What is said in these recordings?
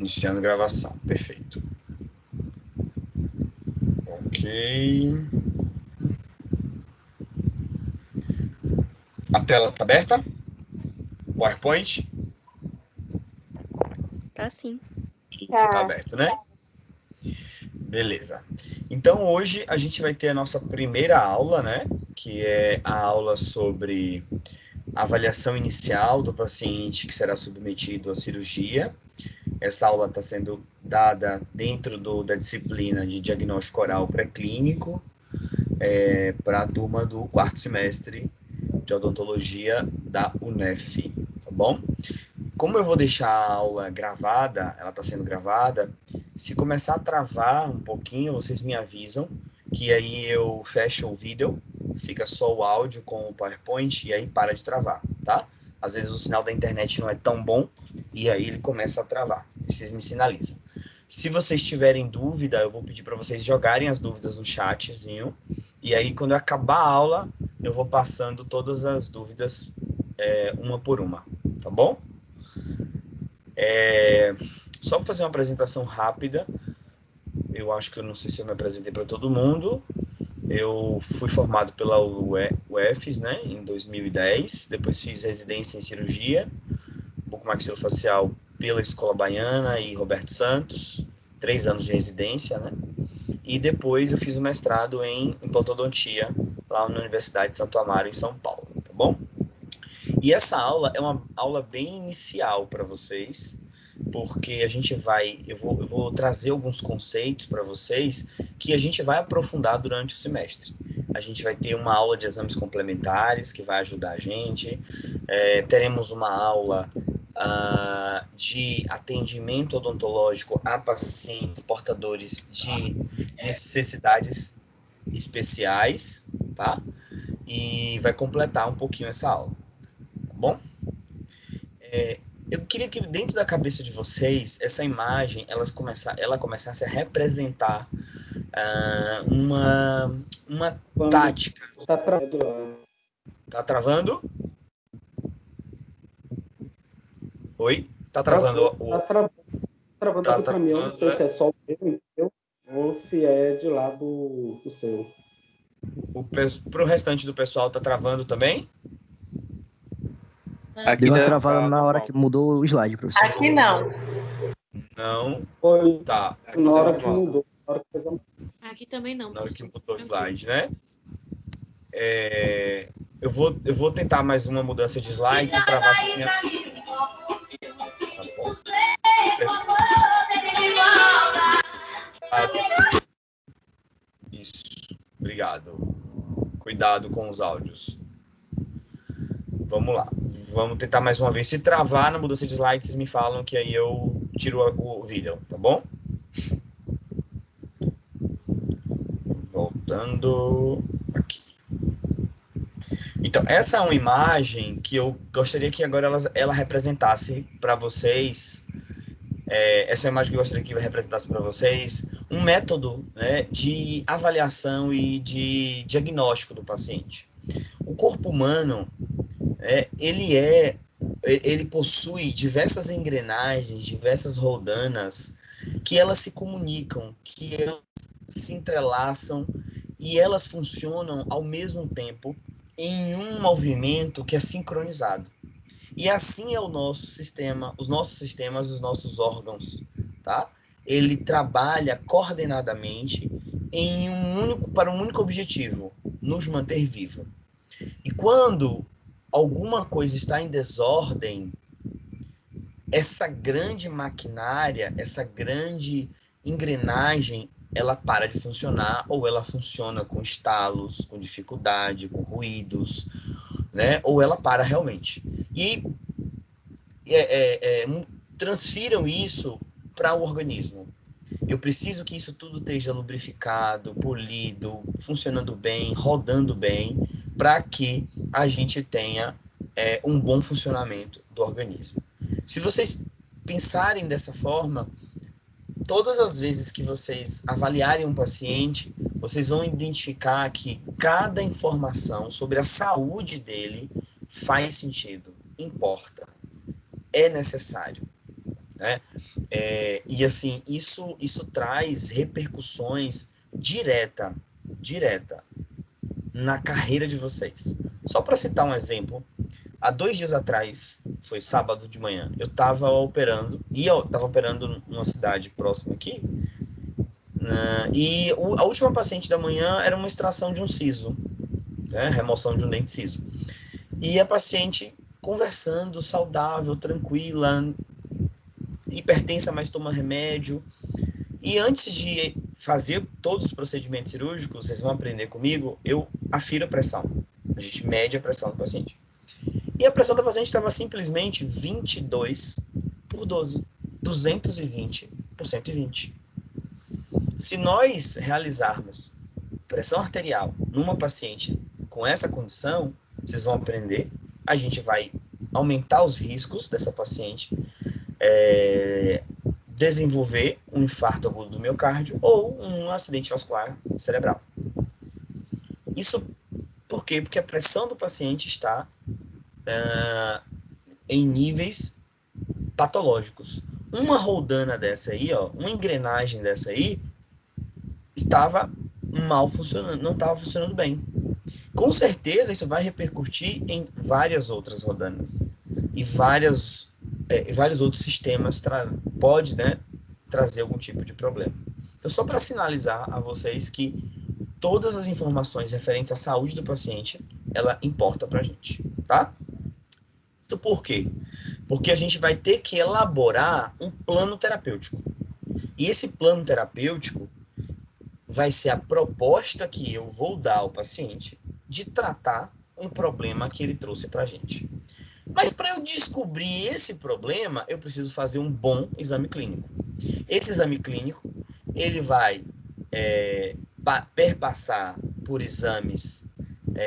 Iniciando a gravação, perfeito. Ok. A tela está aberta? PowerPoint? Tá sim. Tá aberto, né? Beleza. Então, hoje a gente vai ter a nossa primeira aula, né? Que é a aula sobre avaliação inicial do paciente que será submetido à cirurgia. Essa aula está sendo dada dentro da disciplina de diagnóstico oral pré-clínico para a turma do quarto semestre de odontologia da UNEF, tá bom? Como eu vou deixar a aula gravada, ela está sendo gravada, se começar a travar um pouquinho, vocês me avisam, que aí eu fecho o vídeo, fica só o áudio com o PowerPoint e aí para de travar, tá? Às vezes o sinal da internet não é tão bom e aí ele começa a travar. Vocês me sinalizam. Se vocês tiverem dúvida, eu vou pedir para vocês jogarem as dúvidas no chatzinho e aí quando eu acabar a aula, eu vou passando todas as dúvidas uma por uma, tá bom? Só para fazer uma apresentação rápida, eu acho que eu não sei se eu me apresentei para todo mundo. Eu fui formado pela UFES, né, em 2010, depois fiz residência em cirurgia, bucomaxilofacial pela Escola Baiana e Roberto Santos, 3 anos de residência, né, e depois eu fiz o mestrado em implantodontia lá na Universidade de Santo Amaro, em São Paulo, tá bom? E essa aula é uma aula bem inicial para vocês, porque eu vou trazer alguns conceitos para vocês que a gente vai aprofundar durante o semestre. A gente vai ter uma aula de exames complementares que vai ajudar a gente, teremos uma aula de atendimento odontológico a pacientes portadores de necessidades especiais, tá? E vai completar um pouquinho essa aula, tá bom? Eu queria que dentro da cabeça de vocês, essa imagem, ela começasse a representar uma tática. Está travando. Tá travando? Oi? Tá travando Travando tá aqui para mim. Eu não sei se é só o meu ou se é de lá do seu. Pro restante do pessoal tá travando também? Aqui Deu uma tá travada na hora normal. que mudou o slide, professor. Aqui não. Não. Foi Tá. Aqui na tá hora que normal. mudou. Na hora que fez a... Aqui também não. Na hora que professor. mudou o slide, né? Eu vou tentar mais uma mudança de slide se travar assim. Tá bom. Isso. Obrigado. Cuidado com os áudios. Vamos lá. Vamos tentar mais uma vez. Se travar na mudança de slide, vocês me falam que aí eu tiro o vídeo, tá bom? Voltando aqui. Então, essa é uma imagem que eu gostaria que agora ela representasse para vocês. Essa é a imagem que eu gostaria que representasse para vocês um método, né, de avaliação e de diagnóstico do paciente. O corpo humano, ele possui diversas engrenagens, diversas rodanas, que elas se comunicam, que elas se entrelaçam e elas funcionam ao mesmo tempo em um movimento que é sincronizado. E assim é o nosso sistema, os nossos sistemas, os nossos órgãos, tá? Ele trabalha coordenadamente para um único objetivo, nos manter vivos. E quando alguma coisa está em desordem, essa grande maquinária, essa grande engrenagem, ela para de funcionar ou ela funciona com estalos, com dificuldade, com ruídos, né? Ou ela para realmente. E transfiram isso para o organismo. Eu preciso que isso tudo esteja lubrificado, polido, funcionando bem, rodando bem, para que a gente tenha um bom funcionamento do organismo. Se vocês pensarem dessa forma, todas as vezes que vocês avaliarem um paciente, vocês vão identificar que cada informação sobre a saúde dele faz sentido, importa, é necessário. né? E assim, isso traz repercussões direta na carreira de vocês. Só para citar um exemplo, há 2 dias atrás, foi sábado de manhã, eu estava operando, numa cidade próxima aqui, né, e a última paciente da manhã era uma extração de um siso, né, remoção de um dente siso. E a paciente conversando, saudável, tranquila, hipertensa, mas toma remédio. E antes de fazer todos os procedimentos cirúrgicos, vocês vão aprender comigo, eu afiro a pressão. A gente mede a pressão do paciente. E a pressão do paciente estava simplesmente 22 por 12, 220 por 120. Se nós realizarmos pressão arterial numa paciente com essa condição, vocês vão aprender, a gente vai aumentar os riscos dessa paciente desenvolver um infarto agudo do miocárdio ou um acidente vascular cerebral. Isso por quê? Porque a pressão do paciente está em níveis patológicos. Uma roldana dessa aí, uma engrenagem dessa aí, estava mal funcionando, não estava funcionando bem. Com certeza isso vai repercutir em várias outras rodanas e vários outros sistemas pode, né, trazer algum tipo de problema. Então, só para sinalizar a vocês que todas as informações referentes à saúde do paciente, ela importa para a gente, tá? Isso por quê? Porque a gente vai ter que elaborar um plano terapêutico. E esse plano terapêutico vai ser a proposta que eu vou dar ao paciente de tratar um problema que ele trouxe para a gente. Mas para eu descobrir esse problema, eu preciso fazer um bom exame clínico. Esse exame clínico, ele vai perpassar por exames,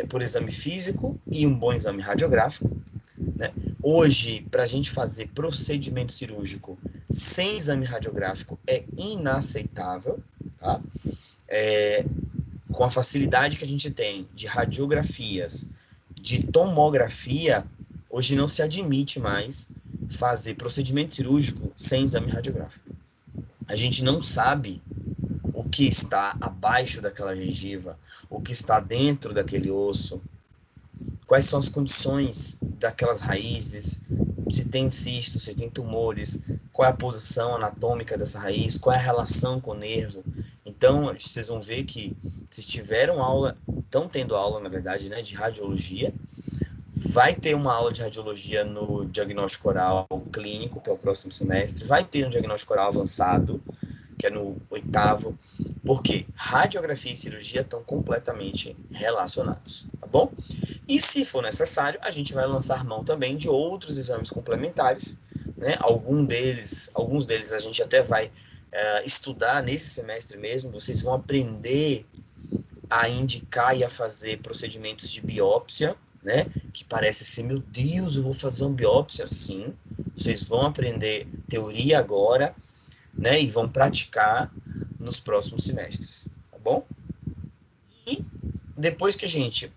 por exame físico e um bom exame radiográfico, né? Hoje, para a gente fazer procedimento cirúrgico sem exame radiográfico é inaceitável, tá? Com a facilidade que a gente tem de radiografias, de tomografia, hoje não se admite mais fazer procedimento cirúrgico sem exame radiográfico. A gente não sabe o que está abaixo daquela gengiva, o que está dentro daquele osso, quais são as condições daquelas raízes, se tem cistos, se tem tumores, qual é a posição anatômica dessa raiz, qual é a relação com o nervo. Então, vocês vão ver que vocês tiveram aula, estão tendo aula, na verdade, né, de radiologia. Vai ter uma aula de radiologia no diagnóstico oral clínico, que é o próximo semestre. Vai ter um diagnóstico oral avançado, que é no 8º, porque radiografia e cirurgia estão completamente relacionados, tá bom? E se for necessário, a gente vai lançar mão também de outros exames complementares, né? Alguns deles a gente até vai estudar nesse semestre mesmo. Vocês vão aprender a indicar e a fazer procedimentos de biópsia, né? Que parece assim, meu Deus, eu vou fazer uma biópsia, sim. Vocês vão aprender teoria agora, né? E vão praticar nos próximos semestres, tá bom? E depois que a gente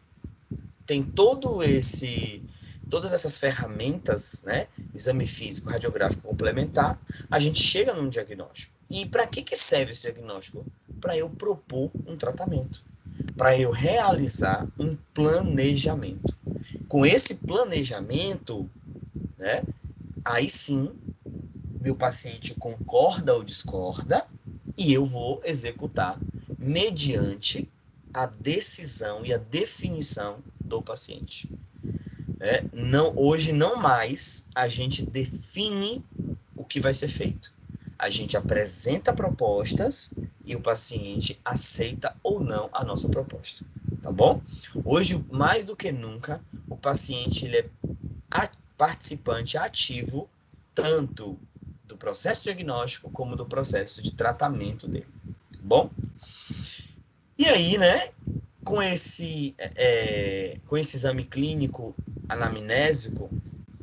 tem todas essas ferramentas, né? Exame físico, radiográfico complementar, a gente chega num diagnóstico. E para que serve esse diagnóstico? Para eu propor um tratamento, para eu realizar um planejamento. Com esse planejamento, né? Aí sim, meu paciente concorda ou discorda e eu vou executar mediante a decisão e a definição do paciente. Hoje não mais a gente define o que vai ser feito. A gente apresenta propostas e o paciente aceita ou não a nossa proposta, tá bom? Hoje, mais do que nunca, o paciente ele é participante ativo tanto do processo diagnóstico como do processo de tratamento dele, tá bom? E aí, né, com esse exame clínico anamnésico,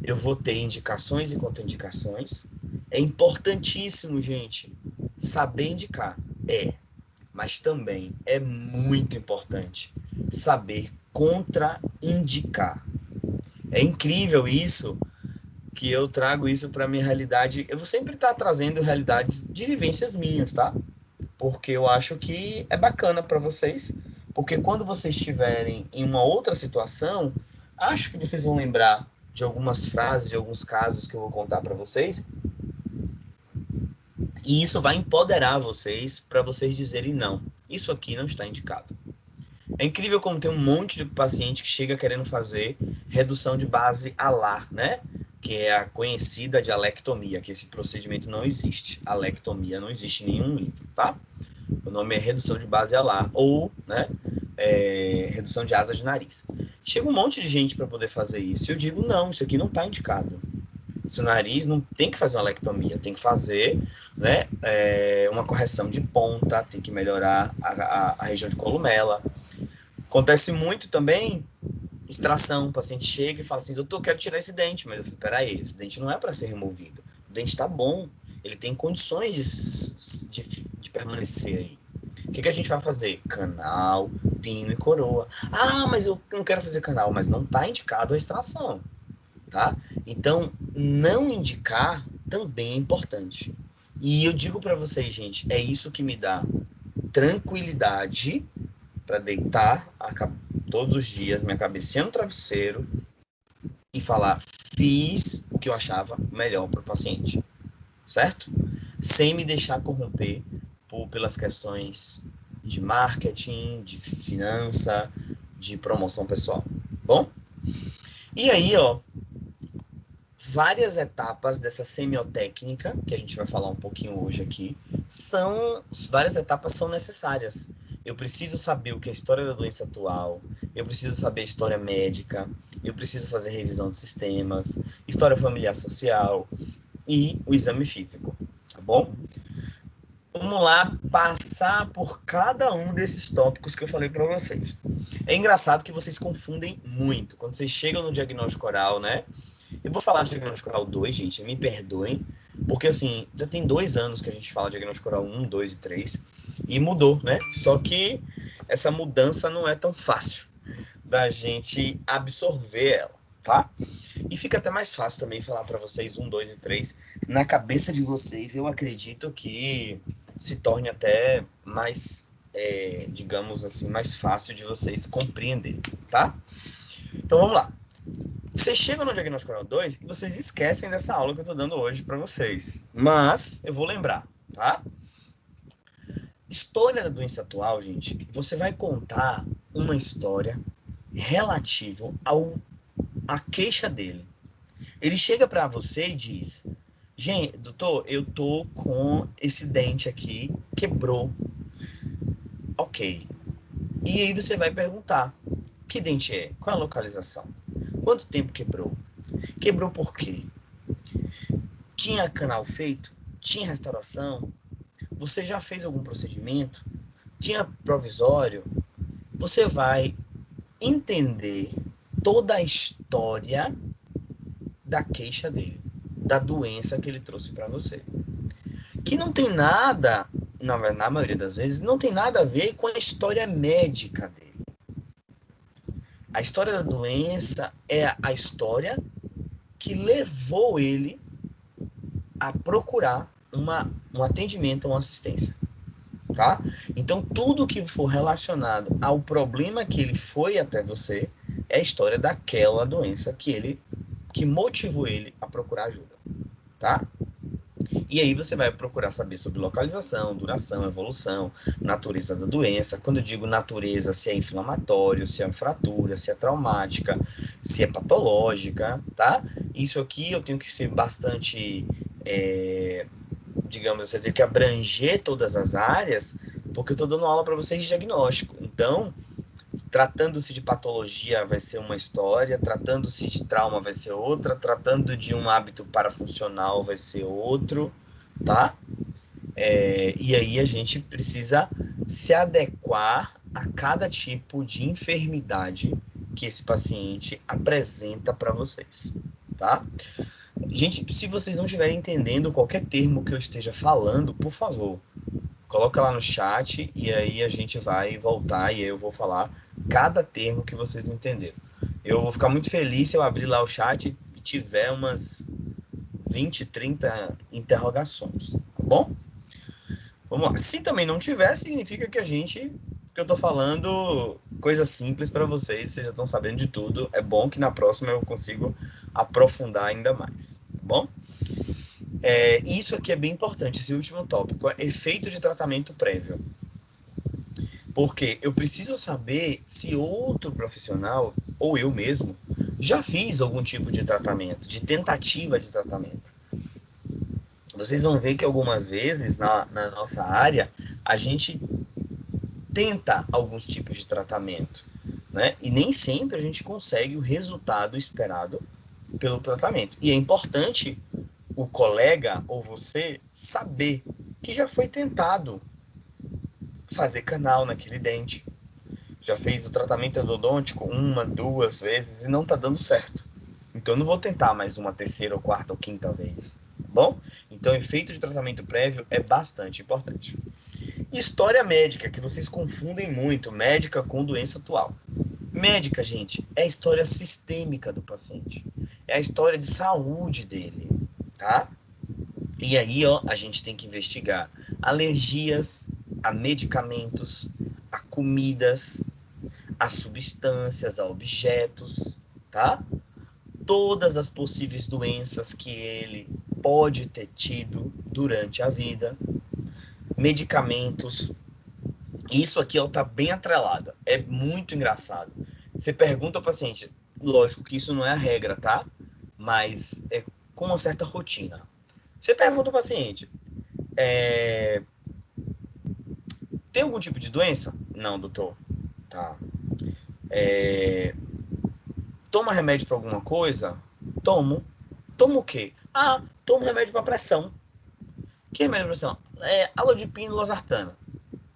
eu vou ter indicações e contraindicações. É importantíssimo, gente, saber indicar. Mas também é muito importante saber contraindicar. É incrível isso, que eu trago isso para minha realidade. Eu vou sempre estar trazendo realidades de vivências minhas, tá? Porque eu acho que é bacana para vocês, porque quando vocês estiverem em uma outra situação, acho que vocês vão lembrar de algumas frases, de alguns casos que eu vou contar para vocês, e isso vai empoderar vocês para vocês dizerem não, isso aqui não está indicado. É incrível como tem um monte de paciente que chega querendo fazer redução de base alar, né? Que é a conhecida dialectomia, que esse procedimento não existe. Alectomia não existe em nenhum livro, tá? O nome é redução de base alar, ou, né, redução de asa de nariz. Chega um monte de gente para poder fazer isso, e eu digo, não, isso aqui não está indicado. Esse nariz não tem que fazer uma alectomia, tem que fazer, né, uma correção de ponta, tem que melhorar a região de columela. Acontece muito também extração, o paciente chega e fala assim, doutor, eu quero tirar esse dente, mas eu falei, peraí, esse dente não é para ser removido, o dente está bom, ele tem condições de permanecer aí. O que a gente vai fazer? Canal, pino e coroa. Ah, mas eu não quero fazer canal, mas não está indicado a extração, tá? Então, não indicar também é importante. E eu digo para vocês, gente, é isso que me dá tranquilidade para deitar todos os dias, minha cabecinha no travesseiro e falar, fiz o que eu achava melhor para o paciente, certo? Sem me deixar corromper pelas questões de marketing, de finança, de promoção pessoal. Bom? E aí, ó, várias etapas dessa semiotécnica, que a gente vai falar um pouquinho hoje aqui, várias etapas são necessárias. Eu preciso saber o que é a história da doença atual, eu preciso saber a história médica, eu preciso fazer revisão de sistemas, história familiar social e o exame físico, tá bom? Vamos lá passar por cada um desses tópicos que eu falei para vocês. É engraçado que vocês confundem muito. Quando vocês chegam no diagnóstico oral, né? Eu vou falar de diagnóstico oral 2, gente, me perdoem, porque assim, já tem 2 anos que a gente fala de diagnóstico oral 1, 2 e 3, e mudou, né? Só que essa mudança não é tão fácil da gente absorver ela, tá? E fica até mais fácil também falar para vocês 1, 2 e 3. Na cabeça de vocês, eu acredito que se torne até mais, digamos assim, mais fácil de vocês compreenderem, tá? Então vamos lá. Vocês chegam no diagnóstico oral 2 e vocês esquecem dessa aula que eu estou dando hoje para vocês. Mas eu vou lembrar, tá? História da doença atual, gente, você vai contar uma história relativa à queixa dele. Ele chega para você e diz, gente, doutor, eu tô com esse dente aqui, quebrou. Ok. E aí você vai perguntar, que dente é? Qual é a localização? Quanto tempo quebrou? Quebrou por quê? Tinha canal feito? Tinha restauração? Você já fez algum procedimento? Tinha provisório? Você vai entender toda a história da queixa dele, da doença que ele trouxe para você. Que não tem nada, na maioria das vezes, não tem nada a ver com a história médica dele. A história da doença é a história que levou ele a procurar um atendimento, uma assistência, tá? Então, tudo que for relacionado ao problema que ele foi até você é a história daquela doença que motivou ele a procurar ajuda, tá? E aí você vai procurar saber sobre localização, duração, evolução, natureza da doença. Quando eu digo natureza, se é inflamatório, se é fratura, se é traumática, se é patológica, tá? Isso aqui eu tenho que ser bastante, digamos, eu tenho que abranger todas as áreas, porque eu estou dando aula para vocês de diagnóstico. Então, tratando-se de patologia vai ser uma história, tratando-se de trauma vai ser outra, tratando de um hábito parafuncional vai ser outro, tá? E aí a gente precisa se adequar a cada tipo de enfermidade que esse paciente apresenta para vocês, tá? Gente, se vocês não estiverem entendendo qualquer termo que eu esteja falando, por favor, coloca lá no chat e aí a gente vai voltar e aí eu vou falar cada termo que vocês não entenderam. Eu vou ficar muito feliz se eu abrir lá o chat e tiver umas 20, 30 interrogações, tá bom? Vamos lá. Se também não tiver, significa que eu tô falando coisas simples para vocês já estão sabendo de tudo. É bom que na próxima eu consigo aprofundar ainda mais, tá bom? Isso aqui é bem importante, esse último tópico, é efeito de tratamento prévio. Porque eu preciso saber se outro profissional, ou eu mesmo, já fiz algum tipo de tratamento, de tentativa de tratamento. Vocês vão ver que algumas vezes na nossa área, a gente tenta alguns tipos de tratamento, né? E nem sempre a gente consegue o resultado esperado pelo tratamento. E é importante o colega ou você saber que já foi tentado fazer canal naquele dente, já fez o tratamento endodôntico 1, 2 vezes e não está dando certo. Então eu não vou tentar mais uma terceira, ou quarta, ou quinta vez, tá bom? Então efeito de tratamento prévio é bastante importante. História médica, que vocês confundem muito, médica com doença atual. Médica, gente, é a história sistêmica do paciente. É a história de saúde dele, tá? E aí, ó, a gente tem que investigar alergias a medicamentos, a comidas, a substâncias, a objetos, tá? Todas as possíveis doenças que ele pode ter tido durante a vida, medicamentos. Isso aqui, ó, tá bem atrelado. É muito engraçado. Você pergunta ao paciente, lógico que isso não é a regra, tá? Mas é com uma certa rotina. Você pergunta ao paciente, tem algum tipo de doença? Não, doutor. Tá. Toma remédio para alguma coisa? Tomo. Tomo o quê? Ah, tomo remédio para pressão. Que remédio para pressão? Alodipina e losartana.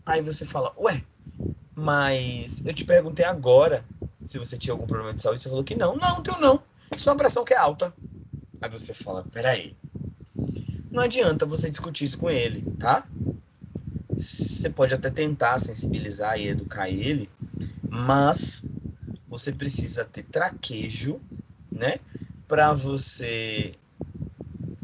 Aí você fala, ué, mas eu te perguntei agora se você tinha algum problema de saúde. Você falou que não. Não, não tenho não. Isso é uma pressão que é alta. Aí você fala, peraí. Não adianta você discutir isso com ele, tá? Você pode até tentar sensibilizar e educar ele, mas você precisa ter traquejo, né? Para você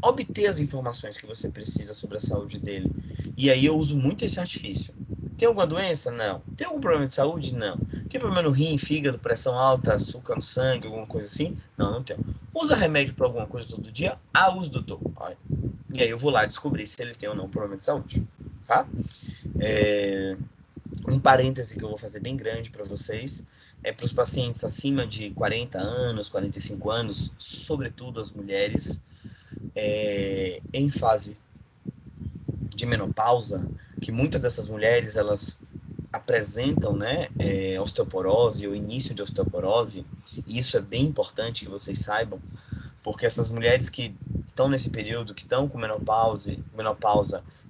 obter as informações que você precisa sobre a saúde dele. E aí eu uso muito esse artifício. Tem alguma doença? Não. Tem algum problema de saúde? Não. Tem problema no rim, fígado, pressão alta, açúcar no sangue, alguma coisa assim? Não, não tem. Usa remédio para alguma coisa todo dia? Ah, uso, doutor. Olha. E aí eu vou lá descobrir se ele tem ou não problema de saúde. Tá? Um parêntese que eu vou fazer bem grande para vocês é para os pacientes acima de 40 anos, 45 anos, sobretudo as mulheres, em fase de menopausa, que muitas dessas mulheres elas apresentam, né, osteoporose ou início de osteoporose, e isso é bem importante que vocês saibam, porque essas mulheres que estão nesse período, que estão com menopausa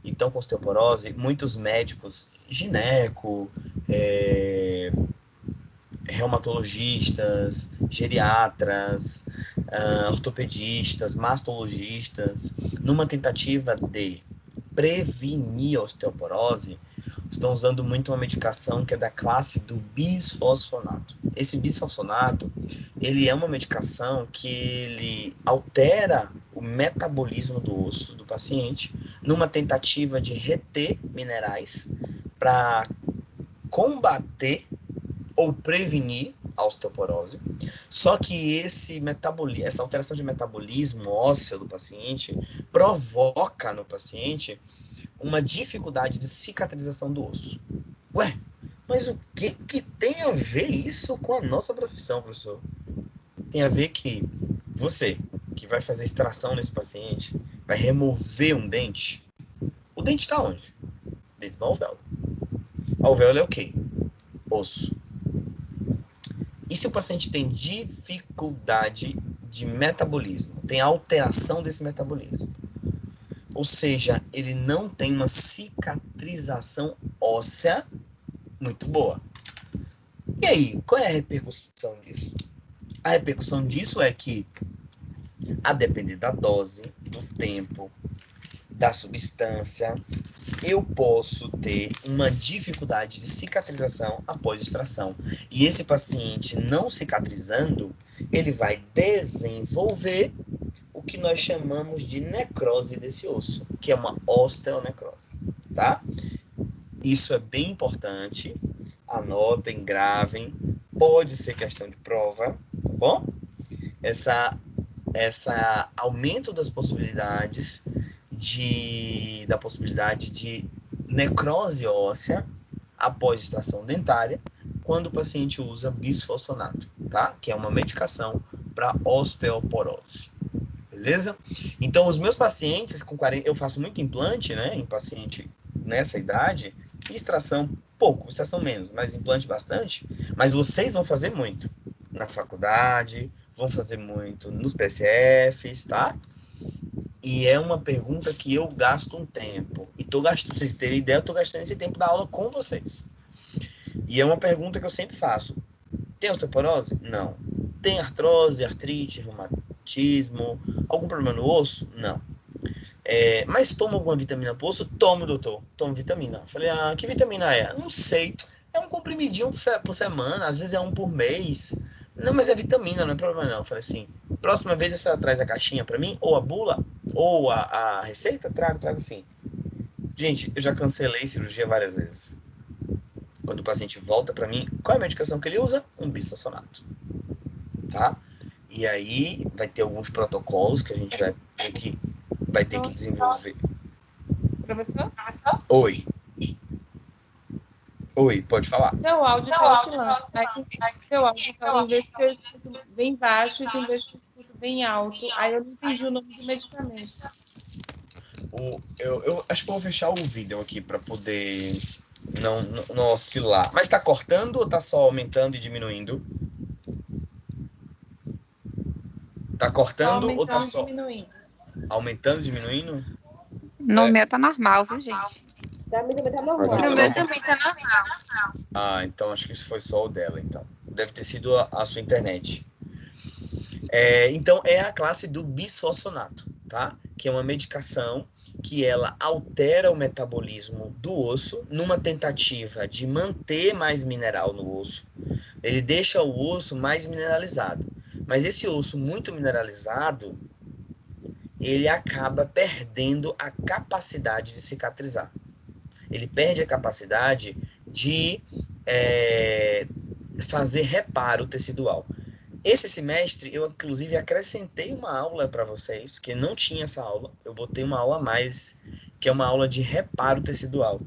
e estão com osteoporose, muitos médicos, gineco, reumatologistas, geriatras, ortopedistas, mastologistas, numa tentativa de prevenir a osteoporose, estão usando muito uma medicação que é da classe do bisfosfonato. Esse bisfosfonato, ele é uma medicação que ele altera o metabolismo do osso do paciente numa tentativa de reter minerais para combater ou prevenir a osteoporose. Só que essa alteração de metabolismo ósseo do paciente provoca no paciente uma dificuldade de cicatrização do osso. Ué, mas o que tem a ver isso com a nossa profissão, professor? Tem a ver que você, que vai fazer extração nesse paciente, vai remover um dente. O dente está onde? Dentro do alvéolo. O alvéolo é o quê? Osso. E se o paciente tem dificuldade de metabolismo, tem alteração desse metabolismo, ou seja, ele não tem uma cicatrização óssea muito boa. E aí, qual é a repercussão disso? A repercussão disso é que, a depender da dose, do tempo, da substância, eu posso ter uma dificuldade de cicatrização após extração. E esse paciente não cicatrizando, ele vai desenvolver o que nós chamamos de necrose desse osso, que é uma osteonecrose, tá? Isso é bem importante, anotem, gravem, pode ser questão de prova, tá bom? Essa aumento das possibilidades da possibilidade de necrose óssea após extração dentária, quando o paciente usa bisfosfonato, tá? Que é uma medicação para osteoporose. Beleza? Então, os meus pacientes com 40, eu faço muito implante, né, em paciente nessa idade, extração pouco, extração menos, mas implante bastante, mas vocês vão fazer muito na faculdade, vão fazer muito nos PCFs, tá? E é uma pergunta que eu gasto um tempo. E tô gastando, pra vocês terem ideia, eu tô gastando esse tempo da aula com vocês. E é uma pergunta que eu sempre faço. Tem osteoporose? Não. Tem artrose, artrite, reumatismo, algum problema no osso? Não. Mas toma alguma vitamina pro osso? Tomo, doutor. Tomo vitamina. Falei, que vitamina é? Não sei. É um comprimidinho por semana, às vezes é um por mês. Não, mas é vitamina, não é problema não. Falei assim, próxima vez você traz a caixinha pra mim, ou a bula, ou a receita? Trago sim. Gente, eu já cancelei cirurgia várias vezes. Quando o paciente volta pra mim, qual é a medicação que ele usa? Um bisfosfonato. Tá? E aí vai ter alguns protocolos que a gente vai ter que desenvolver. Professor? Oi. Oi, pode falar. Seu áudio está oscilando. Seu áudio está ver se eu escuto bem baixo e tem vezes que eu escuto bem alto. Aí eu não entendi o nome do medicamento. Eu acho que eu vou fechar o vídeo aqui para poder não oscilar. Mas tá cortando ou tá só aumentando e diminuindo? Tá cortando ou tá só diminuindo? Aumentando e diminuindo? No meu tá normal, viu, gente? No meu também tá normal. Então acho que isso foi só o dela, então. Deve ter sido a sua internet. Então é a classe do bisfosfonato, tá? Que é uma medicação que ela altera o metabolismo do osso numa tentativa de manter mais mineral no osso. Ele deixa o osso mais mineralizado. Mas esse osso muito mineralizado, ele acaba perdendo a capacidade de cicatrizar. Ele perde a capacidade de fazer reparo tecidual. Esse semestre, eu inclusive acrescentei uma aula para vocês, que não tinha essa aula. Eu botei uma aula a mais, que é uma aula de reparo tecidual,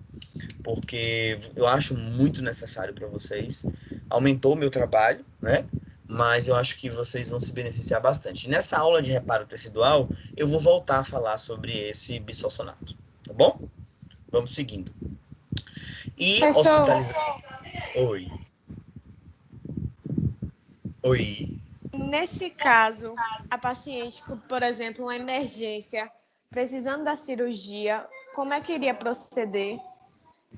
porque eu acho muito necessário para vocês. Aumentou o meu trabalho, né? Mas eu acho que vocês vão se beneficiar bastante. Nessa aula de reparo tecidual, eu vou voltar a falar sobre esse bisfosfonato, tá bom? Vamos seguindo. E hospitalização. Oi. Nesse caso, a paciente com, por exemplo, uma emergência, precisando da cirurgia, como é que iria proceder?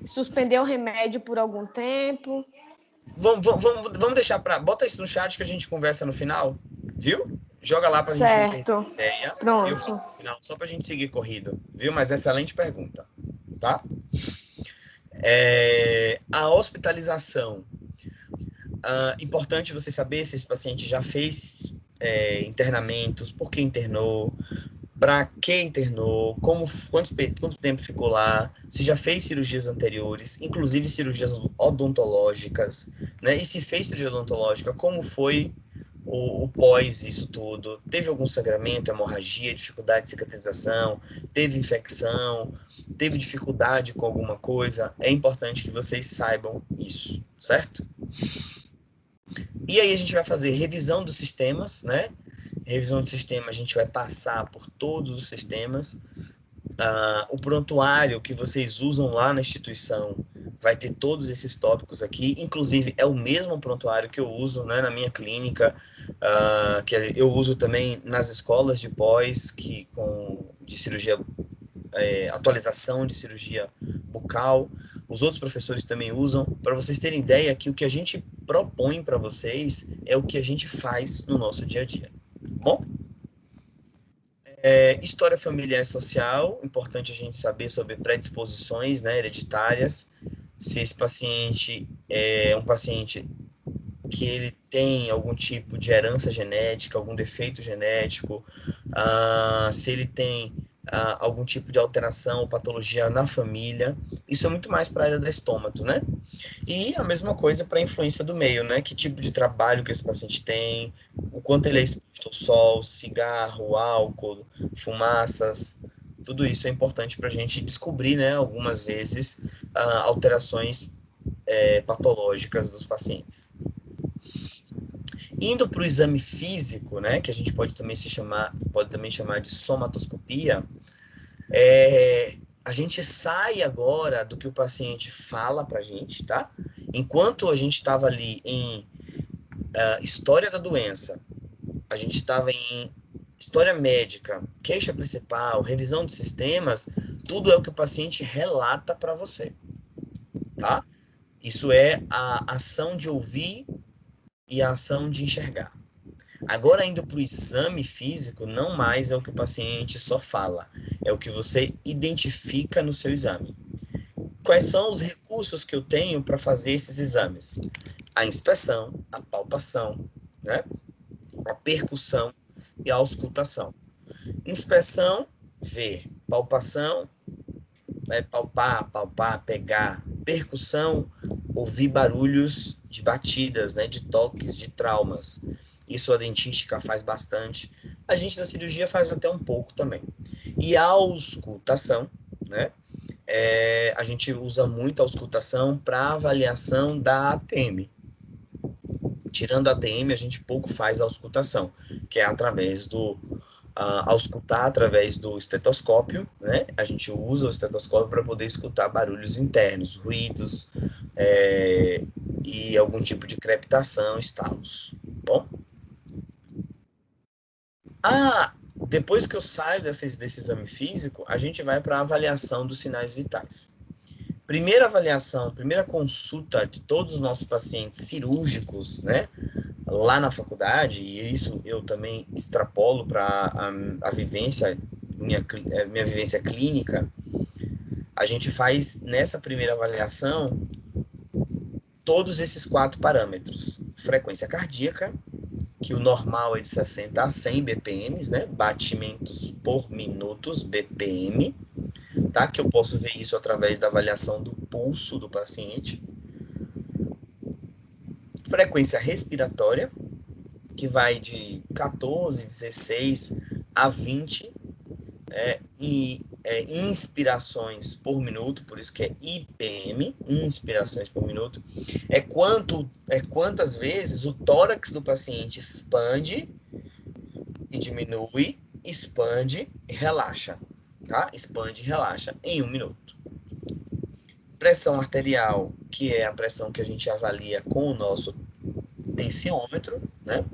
Suspender o remédio por algum tempo? Vamos deixar para... Bota isso no chat que a gente conversa no final, viu? Joga lá para a gente ter ideia. Pronto. E eu falo no final, só para a gente seguir corrido, viu? Mas excelente pergunta, tá? A hospitalização. Importante você saber se esse paciente já fez internamentos, por que internou, para que internou, quanto tempo ficou lá, se já fez cirurgias anteriores, inclusive cirurgias odontológicas, né? E se fez cirurgia odontológica, como foi o pós isso tudo? Teve algum sangramento, hemorragia, dificuldade de cicatrização, teve infecção, teve dificuldade com alguma coisa? É importante que vocês saibam isso, certo? E aí a gente vai fazer revisão dos sistemas, né? Revisão do sistema, a gente vai passar por todos os sistemas. O prontuário que vocês usam lá na instituição vai ter todos esses tópicos aqui. Inclusive, é o mesmo prontuário que eu uso, né, na minha clínica, que eu uso também nas escolas de pós, de cirurgia, atualização de cirurgia bucal. Os outros professores também usam. Para vocês terem ideia que o que a gente propõe para vocês é o que a gente faz no nosso dia a dia. Bom? História familiar e social, importante a gente saber sobre predisposições, né, hereditárias, se esse paciente é um paciente que ele tem algum tipo de herança genética, algum defeito genético, se ele tem algum tipo de alteração ou patologia na família. Isso é muito mais para a área do estômago, né? E a mesma coisa para a influência do meio, né? Que tipo de trabalho que esse paciente tem, o quanto ele é exposto ao sol, cigarro, álcool, fumaças, tudo isso é importante para a gente descobrir, né? Algumas vezes, alterações patológicas dos pacientes. Indo para o exame físico, né? Que a gente pode também chamar de somatoscopia, a gente sai agora do que o paciente fala para a gente, tá? Enquanto a gente estava ali em história da doença, a gente estava em história médica, queixa principal, revisão de sistemas, tudo é o que o paciente relata para você, tá? Isso é a ação de ouvir e a ação de enxergar. Agora, indo para o exame físico, não mais é o que o paciente só fala, é o que você identifica no seu exame. Quais são os recursos que eu tenho para fazer esses exames? A inspeção, a palpação, né? A percussão e a auscultação. Inspeção, ver. Palpação, palpar, pegar. Percussão, ouvir barulhos de batidas, né? De toques, de traumas. Isso a dentística faz bastante. A gente da cirurgia faz até um pouco também. E a auscultação, né? A gente usa muito a auscultação para avaliação da ATM. Tirando a ATM, a gente pouco faz a auscultação, que é através do auscultar através do estetoscópio, né? A gente usa o estetoscópio para poder escutar barulhos internos, ruídos e algum tipo de crepitação, estalos. Bom? Depois que eu saio desse exame físico, a gente vai para a avaliação dos sinais vitais. Primeira avaliação, primeira consulta de todos os nossos pacientes cirúrgicos, né? Lá na faculdade, e isso eu também extrapolo para a vivência, minha vivência clínica, a gente faz nessa primeira avaliação todos esses 4 parâmetros. Frequência cardíaca, que o normal é de 60 a 100 BPMs, né? Batimentos por minutos, BPM, tá? Que eu posso ver isso através da avaliação do pulso do paciente. Frequência respiratória, que vai de 14, 16 a 20 inspirações por minuto, por isso que é IPM, inspirações por minuto, quantas vezes o tórax do paciente expande e diminui, expande e relaxa, tá? Expande e relaxa em 1 minuto. Pressão arterial, que é a pressão que a gente avalia com o nosso tensiômetro, né?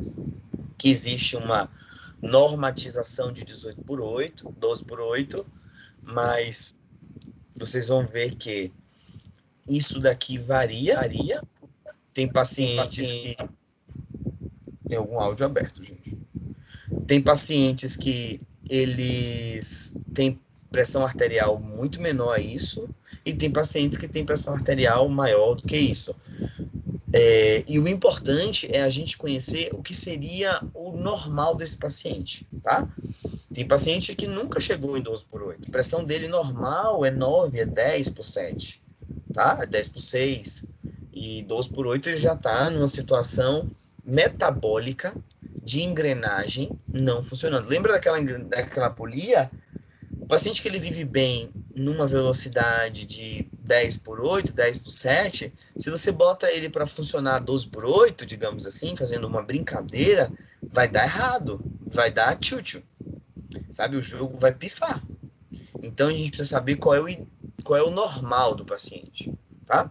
Que existe uma normatização de 18/8, 12/8, mas vocês vão ver que isso daqui varia. Tem pacientes que... Tem algum áudio aberto, gente. Tem pacientes que eles têm pressão arterial muito menor a isso, e tem pacientes que têm pressão arterial maior do que isso. E o importante é a gente conhecer o que seria o normal desse paciente, tá? Tem paciente que nunca chegou em 12/8. A pressão dele normal é 9, é 10/7, tá? É 10/6. E 12/8 ele já está numa situação metabólica de engrenagem não funcionando. Lembra daquela apolia? O paciente que ele vive bem numa velocidade de 10/8, 10/7, se você bota ele para funcionar 12/8, digamos assim, fazendo uma brincadeira, vai dar errado, vai dar tchutchu, sabe? O jogo vai pifar. Então a gente precisa saber qual é o normal do paciente, tá?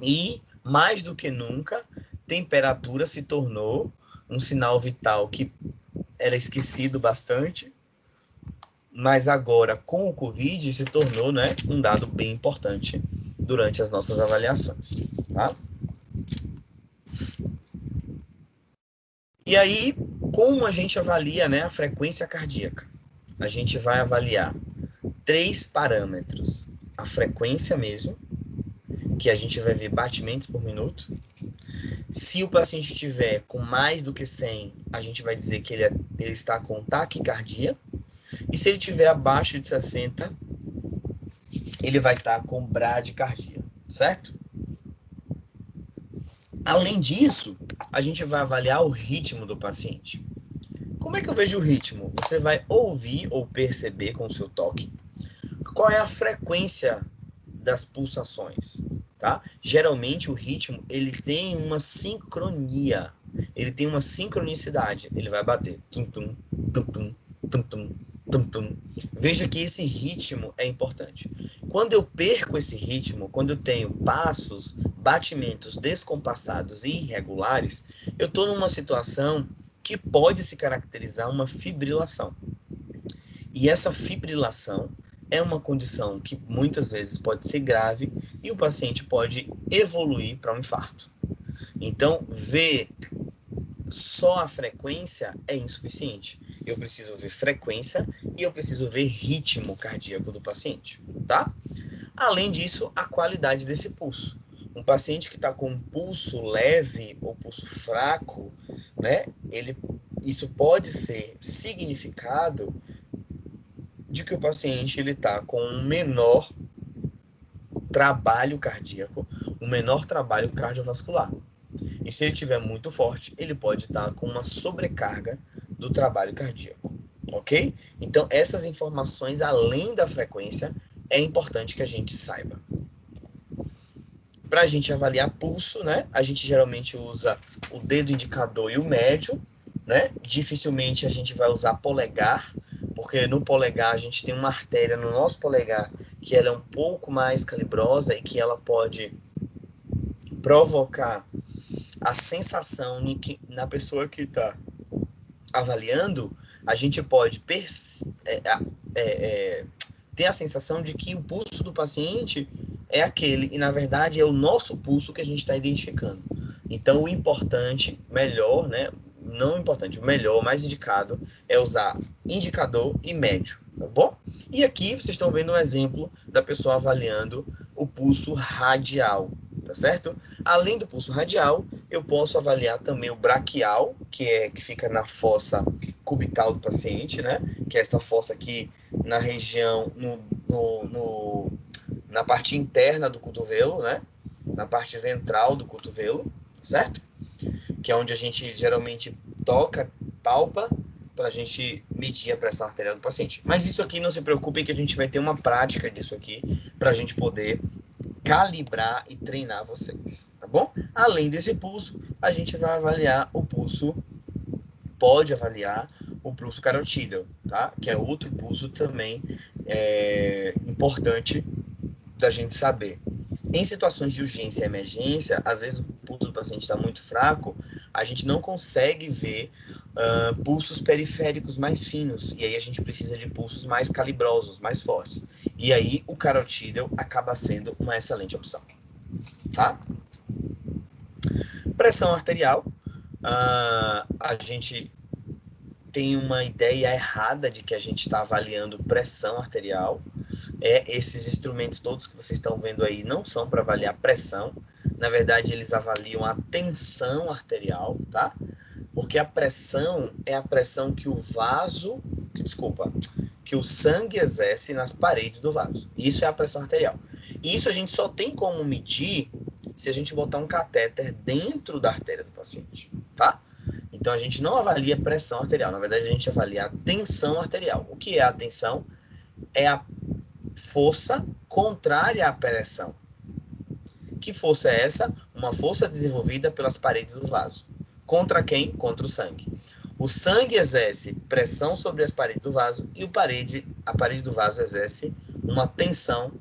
E, mais do que nunca, temperatura se tornou um sinal vital que era esquecido bastante, mas agora, com o Covid, se tornou, né, um dado bem importante durante as nossas avaliações, tá? E aí, como a gente avalia, né, a frequência cardíaca? A gente vai avaliar 3 parâmetros. A frequência mesmo, que a gente vai ver batimentos por minuto. Se o paciente tiver com mais do que 100, a gente vai dizer que ele está com taquicardia. E se ele tiver abaixo de 60, ele vai estar com bradicardia, certo? Além disso, a gente vai avaliar o ritmo do paciente. Como é que eu vejo o ritmo? Você vai ouvir ou perceber com o seu toque qual é a frequência das pulsações, tá? Geralmente o ritmo, ele tem uma sincronia, ele tem uma sincronicidade, ele vai bater tum-tum, tum-tum, tum-tum, tum-tum. Veja que esse ritmo é importante. Quando eu perco esse ritmo, quando eu tenho passos, batimentos descompassados e irregulares, eu estou numa situação que pode se caracterizar uma fibrilação. E essa fibrilação é uma condição que muitas vezes pode ser grave e o paciente pode evoluir para um infarto. Então, ver só a frequência é insuficiente. Eu preciso ver frequência e eu preciso ver ritmo cardíaco do paciente, tá? Além disso, a qualidade desse pulso. Um paciente que está com um pulso leve ou pulso fraco, né? Isso pode ser significado de que o paciente está com um menor trabalho cardíaco, um menor trabalho cardiovascular. E se ele estiver muito forte, ele pode estar com uma sobrecarga do trabalho cardíaco, ok? Então, essas informações, além da frequência, é importante que a gente saiba. Para a gente avaliar pulso, né? A gente geralmente usa o dedo indicador e o médio, né? Dificilmente a gente vai usar polegar, porque no polegar a gente tem uma artéria no nosso polegar que ela é um pouco mais calibrosa e que ela pode provocar a sensação na pessoa que está avaliando, a gente pode ter a sensação de que o pulso do paciente é aquele, e na verdade é o nosso pulso que a gente está identificando. Então o importante, melhor, né? Não importante, o melhor, o mais indicado é usar indicador e médio, tá bom? E aqui vocês estão vendo um exemplo da pessoa avaliando o pulso radial, tá certo? Além do pulso radial, eu posso avaliar também o braquial, que fica na fossa cubital do paciente, né? Que é essa fossa aqui na região, na parte interna do cotovelo, né? Na parte ventral do cotovelo, certo? Que é onde a gente geralmente toca, palpa, para a gente medir a pressão arterial do paciente. Mas isso aqui, não se preocupem que a gente vai ter uma prática disso aqui, para a gente poder calibrar e treinar vocês, tá bom? Além desse pulso, a gente vai avaliar o pulso, pode avaliar o pulso carotídeo, tá? Que é outro pulso também importante da gente saber. Em situações de urgência e emergência, às vezes o pulso do paciente está muito fraco, a gente não consegue ver pulsos periféricos mais finos, e aí a gente precisa de pulsos mais calibrosos, mais fortes. E aí o carotídeo acaba sendo uma excelente opção, tá? Pressão arterial, a gente tem uma ideia errada de que a gente está avaliando pressão arterial. Esses instrumentos todos que vocês estão vendo aí não são para avaliar pressão. Na verdade, eles avaliam a tensão arterial, tá? Porque a pressão é a pressão que que o sangue exerce nas paredes do vaso. Isso é a pressão arterial. E isso a gente só tem como medir se a gente botar um catéter dentro da artéria do paciente, tá? Então, a gente não avalia pressão arterial. Na verdade, a gente avalia a tensão arterial. O que é a tensão? É a força contrária à pressão. Que força é essa? Uma força desenvolvida pelas paredes do vaso. Contra quem? Contra o sangue. O sangue exerce pressão sobre as paredes do vaso e a parede do vaso exerce uma tensão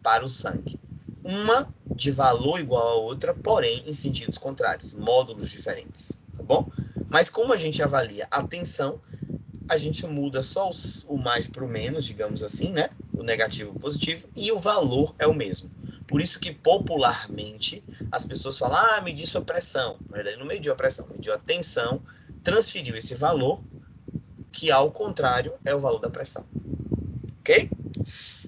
para o sangue. Uma de valor igual à outra, porém em sentidos contrários, módulos diferentes, tá bom? Mas como a gente avalia a tensão, a gente muda só o mais para o menos, digamos assim, né? O negativo e o positivo, e o valor é o mesmo. Por isso que popularmente as pessoas falam, mediu sua pressão. Na verdade, não mediu a pressão, mediu a tensão, transferiu esse valor, que ao contrário é o valor da pressão. Ok?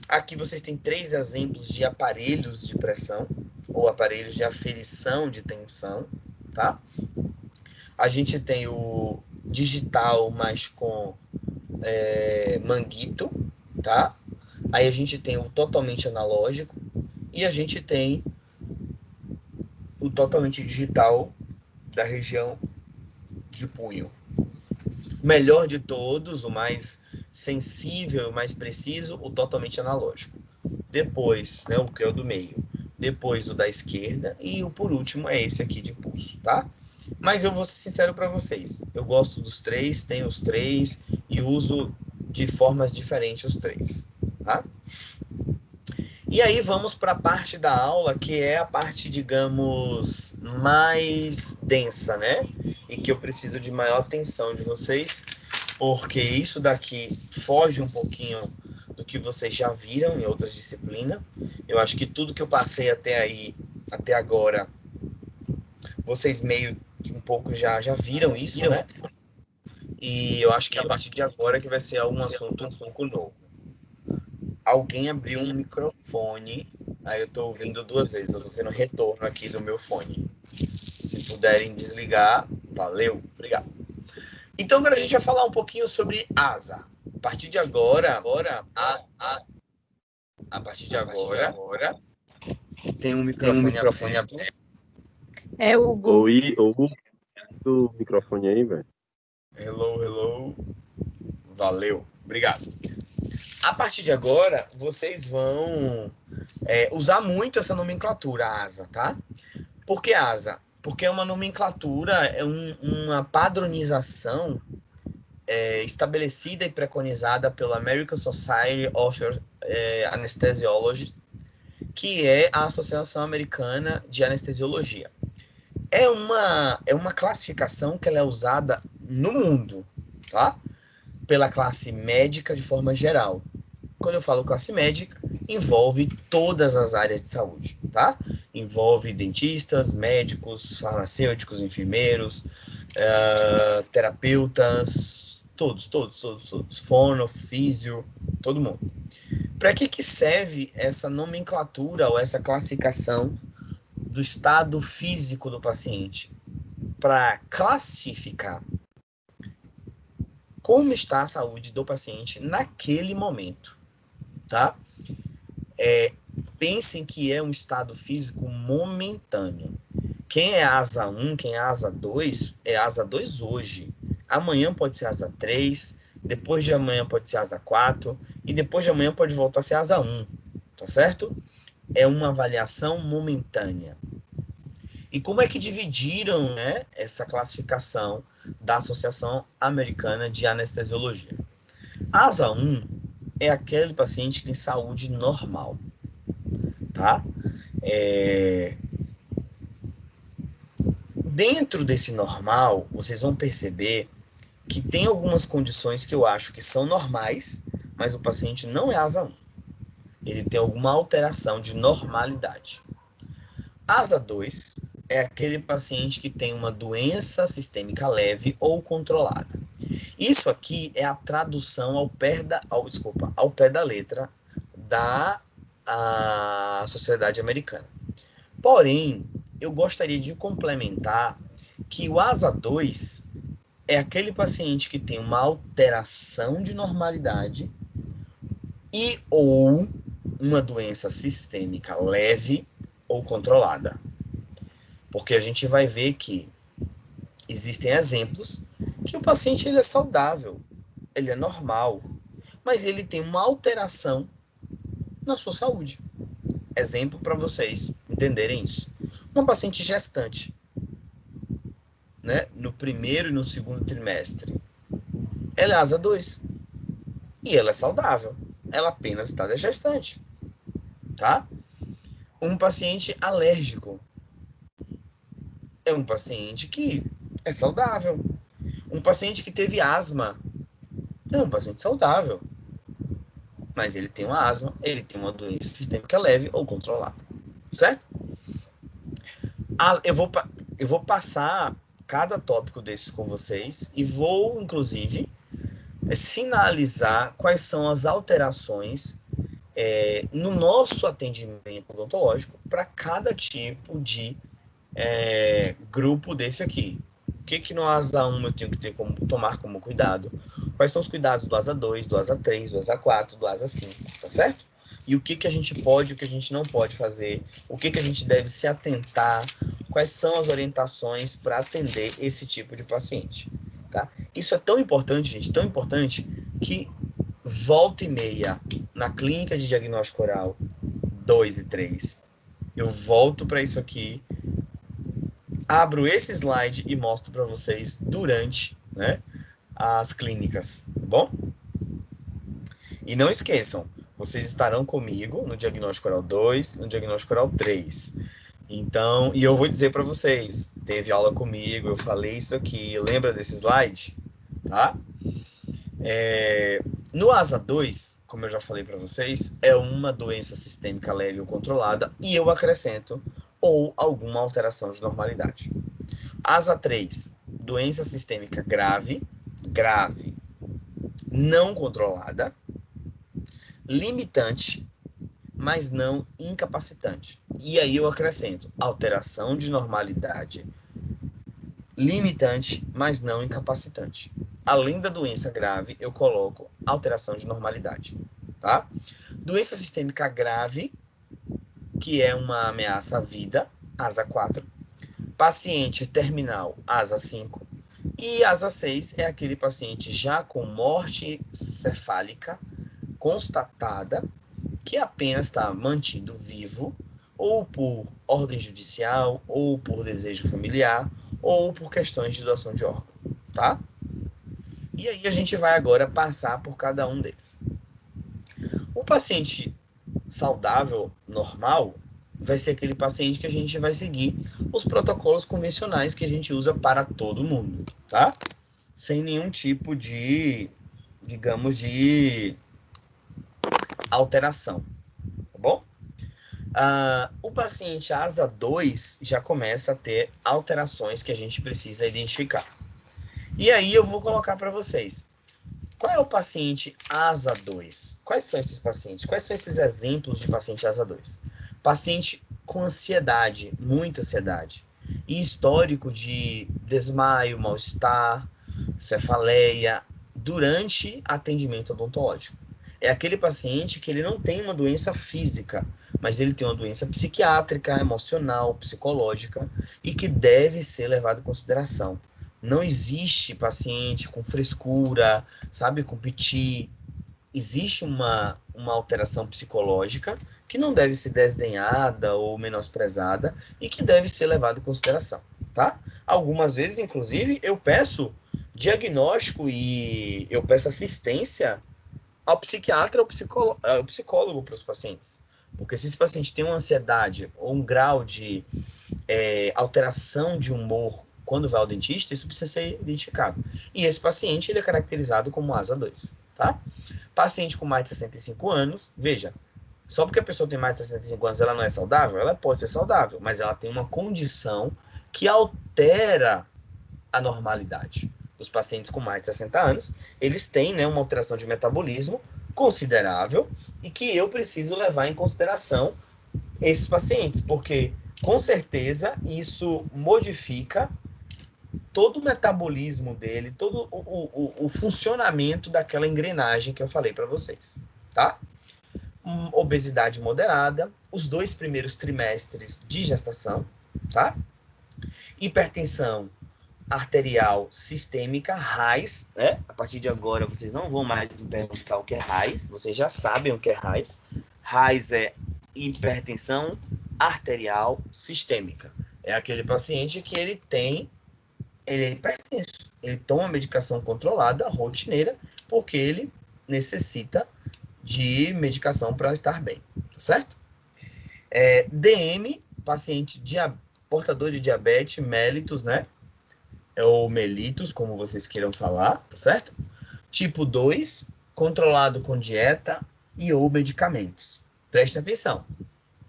Aqui vocês têm 3 exemplos de aparelhos de pressão, ou aparelhos de aferição de tensão, tá? A gente tem o digital, mas com manguito, tá? Aí a gente tem o totalmente analógico e a gente tem o totalmente digital da região de punho. O melhor de todos, o mais sensível, o mais preciso, o totalmente analógico. Depois, né, o que é o do meio. Depois o da esquerda e o por último é esse aqui de pulso, tá? Mas eu vou ser sincero para vocês. Eu gosto dos três, tenho os três e uso de formas diferentes os três, tá? E aí vamos para a parte da aula que é a parte, digamos, mais densa, né? E que eu preciso de maior atenção de vocês, porque isso daqui foge um pouquinho do que vocês já viram em outras disciplinas. Eu acho que tudo que eu passei até agora, vocês meio que um pouco já viram isso, né? E eu acho que a partir de agora que vai ser um assunto um pouco novo. Alguém abriu um microfone, aí eu tô ouvindo 2 vezes, eu tô tendo retorno aqui do meu fone. Se puderem desligar, valeu, obrigado. Então agora a gente vai falar um pouquinho sobre asa. A partir de agora, tem um microfone aberto. É o Hugo. Oi, do microfone aí, velho. Hello. Valeu, obrigado. A partir de agora, vocês vão usar muito essa nomenclatura asa, tá? Por que asa? Porque é uma nomenclatura, uma padronização estabelecida e preconizada pela American Society of Anesthesiology, que é a Associação Americana de Anestesiologia. É uma classificação que ela é usada no mundo, tá? Pela classe médica de forma geral. Quando eu falo classe médica, envolve todas as áreas de saúde, tá? Envolve dentistas, médicos, farmacêuticos, enfermeiros, terapeutas, todos, fono, físio, todo mundo. Para que serve essa nomenclatura ou essa classificação do estado físico do paciente? Para classificar como está a saúde do paciente naquele momento, tá? Pensem que é um estado físico momentâneo. Quem é asa 1, quem é asa 2, é asa 2 hoje. Amanhã pode ser asa 3, depois de amanhã pode ser asa 4, e depois de amanhã pode voltar a ser asa 1, tá certo? É uma avaliação momentânea. E como é que dividiram, né, essa classificação da Associação Americana de Anestesiologia? A asa 1 é aquele paciente que tem saúde normal, tá? Dentro desse normal, vocês vão perceber que tem algumas condições que eu acho que são normais, mas o paciente não é asa 1. Ele tem alguma alteração de normalidade. Asa 2 é aquele paciente que tem uma doença sistêmica leve ou controlada. Isso aqui é a tradução ao pé da letra da Sociedade Americana. Porém, eu gostaria de complementar que o asa 2 é aquele paciente que tem uma alteração de normalidade e ou uma doença sistêmica leve ou controlada. Porque a gente vai ver que existem exemplos que o paciente ele é saudável, ele é normal, mas ele tem uma alteração na sua saúde. Exemplo para vocês entenderem isso. Uma paciente gestante, né, no primeiro e no segundo trimestre, ela é asa 2 e ela é saudável. Ela apenas está gestante, tá? Um paciente alérgico é um paciente que é saudável. Um paciente que teve asma é um paciente saudável, mas ele tem uma asma, ele tem uma doença sistêmica leve ou controlada, certo? Eu vou passar cada tópico desses com vocês e vou, inclusive, sinalizar quais são as alterações no nosso atendimento odontológico para cada tipo de grupo desse aqui. O que no asa 1 eu tenho que tomar como cuidado? Quais são os cuidados do asa 2, do asa 3, do asa 4, do asa 5, tá certo? E o que a gente pode, o que a gente não pode fazer, o que a gente deve se atentar, quais são as orientações para atender esse tipo de paciente, tá? Isso é tão importante, gente, tão importante, que volta e meia, na clínica de diagnóstico oral 2 e 3, eu volto para isso aqui, abro esse slide e mostro para vocês durante, né, as clínicas, tá bom? E não esqueçam, vocês estarão comigo no diagnóstico oral 2, no diagnóstico oral 3. Então, e eu vou dizer para vocês, teve aula comigo, eu falei isso aqui, lembra desse slide? Tá? No asa 2, como eu já falei para vocês, é uma doença sistêmica leve ou controlada, e eu acrescento, ou alguma alteração de normalidade. Asa 3, doença sistêmica grave, não controlada, limitante, mas não incapacitante. E aí eu acrescento alteração de normalidade, limitante, mas não incapacitante. Além da doença grave, eu coloco alteração de normalidade, tá? Doença sistêmica grave, que é uma ameaça à vida, asa 4. Paciente terminal, asa 5. E asa 6 é aquele paciente já com morte cefálica constatada, que apenas está mantido vivo, ou por ordem judicial, ou por desejo familiar, ou por questões de doação de órgão, tá? E aí a gente vai agora passar por cada um deles. O paciente saudável, normal, vai ser aquele paciente que a gente vai seguir os protocolos convencionais que a gente usa para todo mundo, tá? Sem nenhum tipo de, digamos, de alteração, tá bom? O paciente asa 2 já começa a ter alterações que a gente precisa identificar. E aí eu vou colocar para vocês. Qual é o paciente asa 2? Quais são esses pacientes? Quais são esses exemplos de paciente asa 2? Paciente com ansiedade, muita ansiedade, e histórico de desmaio, mal-estar, cefaleia, durante atendimento odontológico. É aquele paciente que ele não tem uma doença física, mas ele tem uma doença psiquiátrica, emocional, psicológica, e que deve ser levado em consideração. Não existe paciente com frescura, sabe, com piti. Existe uma alteração psicológica que não deve ser desdenhada ou menosprezada e que deve ser levada em consideração, tá? Algumas vezes, inclusive, eu peço diagnóstico e eu peço assistência ao psiquiatra ou ao psicólogo para os pacientes. Porque se esse paciente tem uma ansiedade ou um grau de alteração de humor quando vai ao dentista, isso precisa ser identificado. E esse paciente ele é caracterizado como asa 2, tá? Paciente com mais de 65 anos, veja, só porque a pessoa tem mais de 65 anos ela não é saudável, ela pode ser saudável, mas ela tem uma condição que altera a normalidade. Os pacientes com mais de 60 anos, eles têm, né, uma alteração de metabolismo considerável e que eu preciso levar em consideração esses pacientes, porque com certeza isso modifica todo o metabolismo dele, todo o funcionamento daquela engrenagem que eu falei para vocês, tá? Obesidade moderada, os 2 primeiros trimestres de gestação, tá? Hipertensão arterial sistêmica, RAIS, né? A partir de agora vocês não vão mais me perguntar o que é RAIS, vocês já sabem o que é RAIS. RAIS é hipertensão arterial sistêmica. É aquele paciente que ele é hipertenso, ele toma medicação controlada, rotineira, porque ele necessita de medicação para estar bem, tá certo? DM, paciente portador de diabetes mellitus, né? Ou mellitus, como vocês queiram falar, tá certo? Tipo 2, controlado com dieta e ou medicamentos. Preste atenção.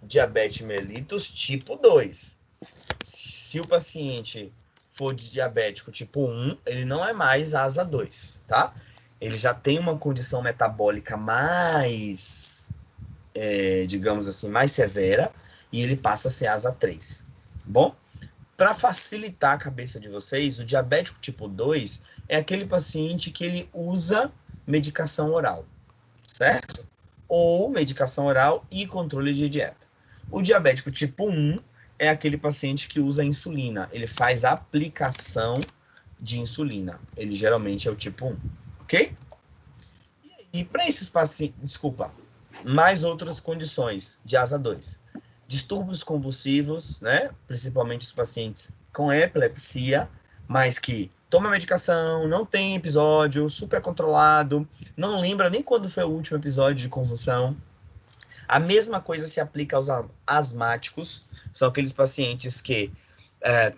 Diabetes mellitus tipo 2. Se o paciente for de diabético tipo 1, ele não é mais asa 2, tá? Ele já tem uma condição metabólica mais, digamos assim, mais severa, e ele passa a ser asa 3, tá bom? para facilitar a cabeça de vocês, o diabético tipo 2 é aquele paciente que ele usa medicação oral, certo? Ou medicação oral e controle de dieta. O diabético tipo 1 é aquele paciente que usa insulina, ele faz aplicação de insulina. Ele geralmente é o tipo 1, ok? E para esses pacientes, mais outras condições de asa 2. Distúrbios convulsivos, né? Principalmente os pacientes com epilepsia, mas que toma medicação, não tem episódio, super controlado, não lembra nem quando foi o último episódio de convulsão. A mesma coisa se aplica aos asmáticos, são aqueles pacientes que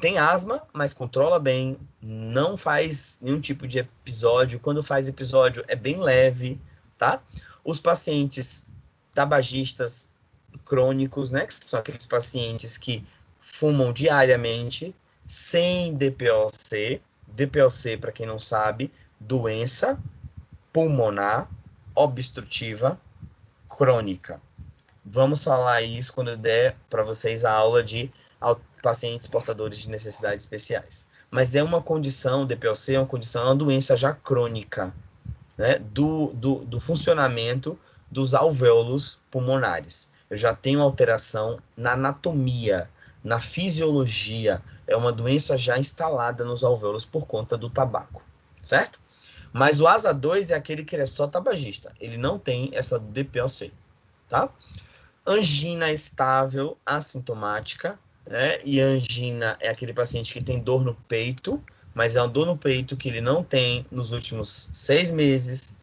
têm asma, mas controla bem, não faz nenhum tipo de episódio, quando faz episódio é bem leve, tá? Os pacientes tabagistas crônicos, né, que são aqueles pacientes que fumam diariamente, sem DPOC. DPOC, para quem não sabe, doença pulmonar obstrutiva crônica. Vamos falar isso quando eu der para vocês a aula de pacientes portadores de necessidades especiais. Mas é uma condição, DPOC é uma condição, é uma doença já crônica, né, do funcionamento dos alvéolos pulmonares. Eu já tenho alteração na anatomia, na fisiologia, é uma doença já instalada nos alvéolos por conta do tabaco, certo? Mas o asa 2 é aquele que ele é só tabagista, ele não tem essa DPOC, tá? Angina estável, assintomática, né? E angina é aquele paciente que tem dor no peito, mas é uma dor no peito que ele não tem nos últimos 6 meses,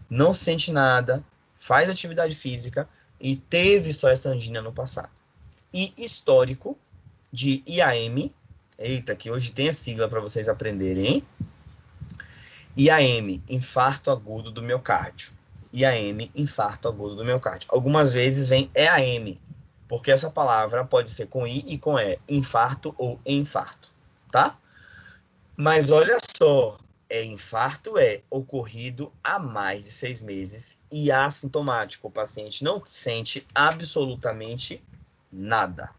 não sente nada, faz atividade física e teve só essa angina no passado. E histórico de IAM, eita, que hoje tem a sigla para vocês aprenderem, hein? IAM, infarto agudo do miocárdio. IAM, infarto agudo do miocárdio. Algumas vezes vem EAM, porque essa palavra pode ser com I e com E, infarto ou infarto, tá? Mas olha só, infarto é ocorrido há mais de 6 meses e assintomático. O paciente não sente absolutamente nada.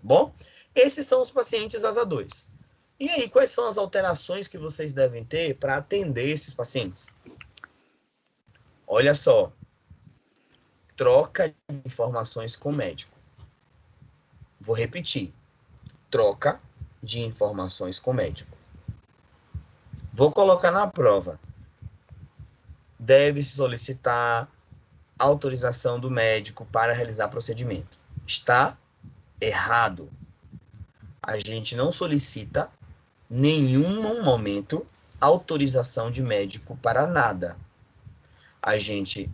Bom, esses são os pacientes asa 2. E aí, quais são as alterações que vocês devem ter para atender esses pacientes? Olha só, troca de informações com o médico. Vou repetir, troca de informações com o médico. Vou colocar na prova. Deve-se solicitar autorização do médico para realizar procedimento. Está errado. A gente não solicita nenhum momento autorização de médico para nada. A gente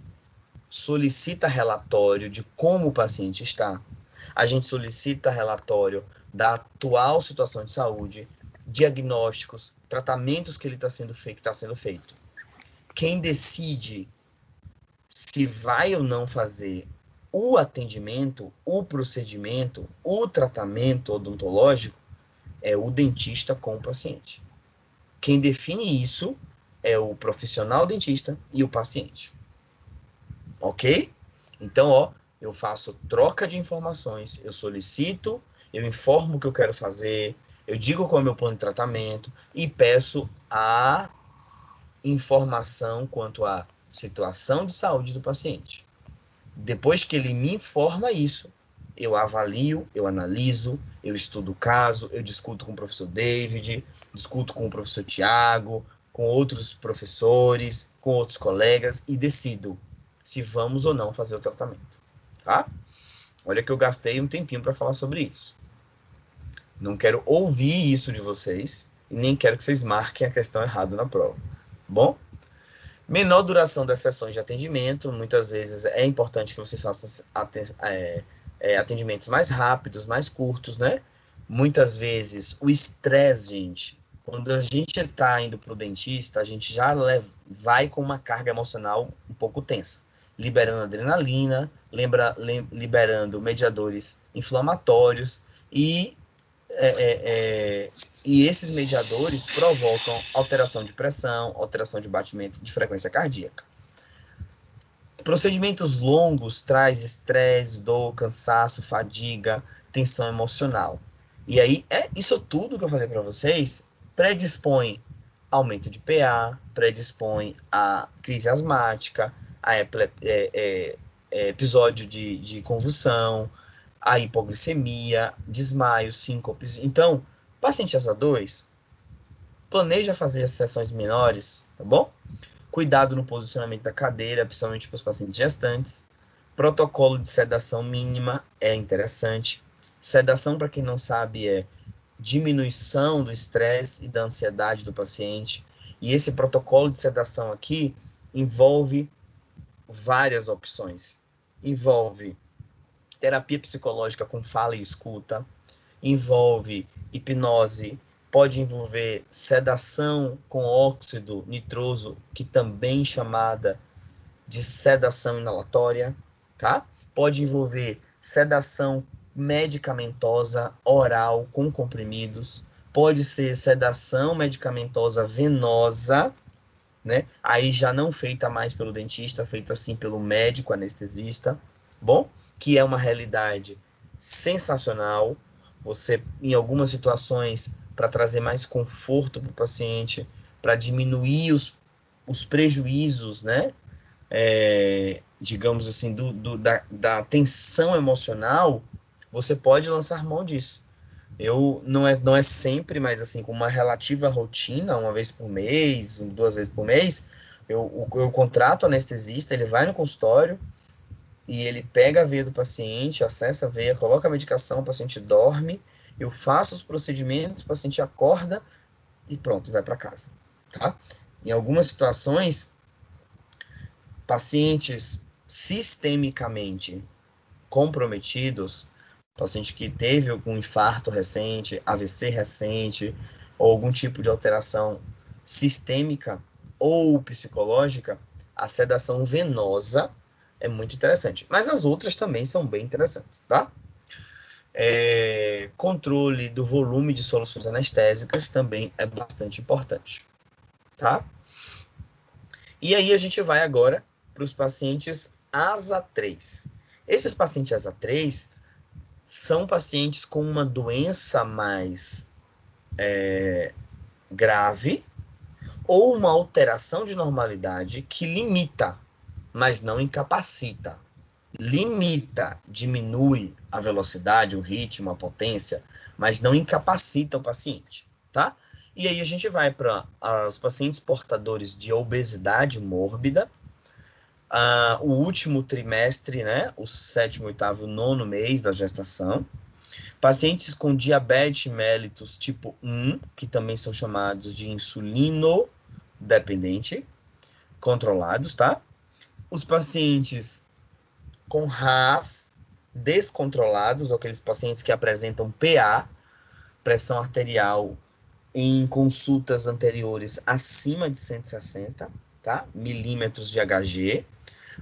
solicita relatório de como o paciente está. A gente solicita relatório da atual situação de saúde, diagnósticos, tratamentos que ele está sendo feito. Quem decide se vai ou não fazer o atendimento, o procedimento, o tratamento odontológico é o dentista com o paciente. Quem define isso é o profissional dentista e o paciente. Ok? Então, eu faço troca de informações, eu solicito, eu informo o que eu quero fazer, eu digo qual é o meu plano de tratamento e peço a informação quanto à situação de saúde do paciente. Depois que ele me informa isso, eu avalio, eu analiso, eu estudo o caso, eu discuto com o professor David, discuto com o professor Tiago, com outros professores, com outros colegas e decido se vamos ou não fazer o tratamento, tá? Olha que eu gastei um tempinho para falar sobre isso. Não quero ouvir isso de vocês e nem quero que vocês marquem a questão errada na prova. Bom? Menor duração das sessões de atendimento. Muitas vezes é importante que vocês façam atendimentos mais rápidos, mais curtos, né? Muitas vezes o estresse, gente, quando a gente está indo para o dentista, a gente já vai com uma carga emocional um pouco tensa, liberando adrenalina, liberando mediadores inflamatórios e esses mediadores provocam alteração de pressão, alteração de batimento de frequência cardíaca. Procedimentos longos traz estresse, dor, cansaço, fadiga, tensão emocional. E aí, isso tudo que eu falei para vocês predispõe aumento de PA, predispõe a crise asmática, a episódio de convulsão, a hipoglicemia, desmaio, síncopes. Então, paciente asa 2, planeja fazer as sessões menores, tá bom? Cuidado no posicionamento da cadeira, principalmente para os pacientes gestantes. Protocolo de sedação mínima é interessante. Sedação, para quem não sabe, é diminuição do estresse e da ansiedade do paciente. E esse protocolo de sedação aqui envolve várias opções. Envolve terapia psicológica com fala e escuta, envolve hipnose, pode envolver sedação com óxido nitroso, que também é chamada de sedação inalatória, tá? Pode envolver sedação medicamentosa oral com comprimidos, pode ser sedação medicamentosa venosa, né? Aí já não feita mais pelo dentista, feita assim pelo médico anestesista, bom? Que é uma realidade sensacional. Você, em algumas situações, para trazer mais conforto para o paciente, para diminuir os prejuízos, né? Digamos assim, da tensão emocional, você pode lançar mão disso. Não é sempre, mas assim, com uma relativa rotina, uma vez por mês, 2 vezes por mês, eu contrato o anestesista, ele vai no consultório e ele pega a veia do paciente, acessa a veia, coloca a medicação, o paciente dorme, eu faço os procedimentos, o paciente acorda e pronto, vai para casa, tá? Em algumas situações, pacientes sistemicamente comprometidos, paciente que teve algum infarto recente, AVC recente, ou algum tipo de alteração sistêmica ou psicológica, a sedação venosa é muito interessante. Mas as outras também são bem interessantes, tá? Controle do volume de soluções anestésicas também é bastante importante, tá? E aí a gente vai agora para os pacientes ASA 3. Esses pacientes ASA 3 são pacientes com uma doença mais grave ou uma alteração de normalidade que limita, mas não incapacita. Limita, diminui a velocidade, o ritmo, a potência, mas não incapacita o paciente, tá? E aí a gente vai para os pacientes portadores de obesidade mórbida, o último trimestre, né? O 7º, 8º, 9º mês da gestação. Pacientes com diabetes mellitus tipo 1, que também são chamados de insulino-dependente, controlados, tá? Os pacientes com RAS descontrolados, ou aqueles pacientes que apresentam PA, pressão arterial, em consultas anteriores acima de 160, tá? Milímetros de Hg.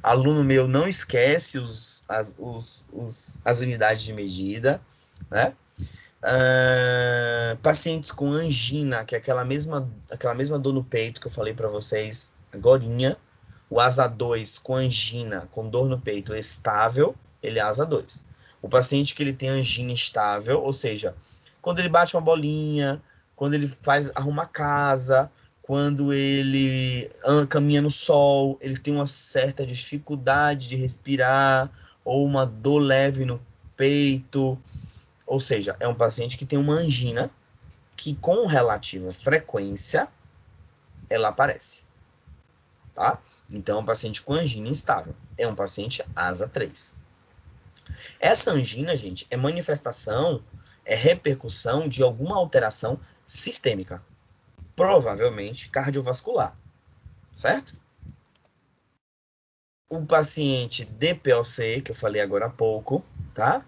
Aluno meu não esquece as unidades de medida, né? Pacientes com angina, que é aquela mesma dor no peito que eu falei para vocês agorinha. O ASA 2 com angina, com dor no peito estável, ele é ASA 2. O paciente que ele tem angina estável, ou seja, quando ele bate uma bolinha, quando ele arruma a casa, quando ele caminha no sol, ele tem uma certa dificuldade de respirar, ou uma dor leve no peito, ou seja, é um paciente que tem uma angina que com relativa frequência ela aparece, tá? Então, é um paciente com angina instável. É um paciente ASA 3. Essa angina, gente, é manifestação, é repercussão de alguma alteração sistêmica. Provavelmente cardiovascular. Certo? O paciente DPOC, que eu falei agora há pouco, tá?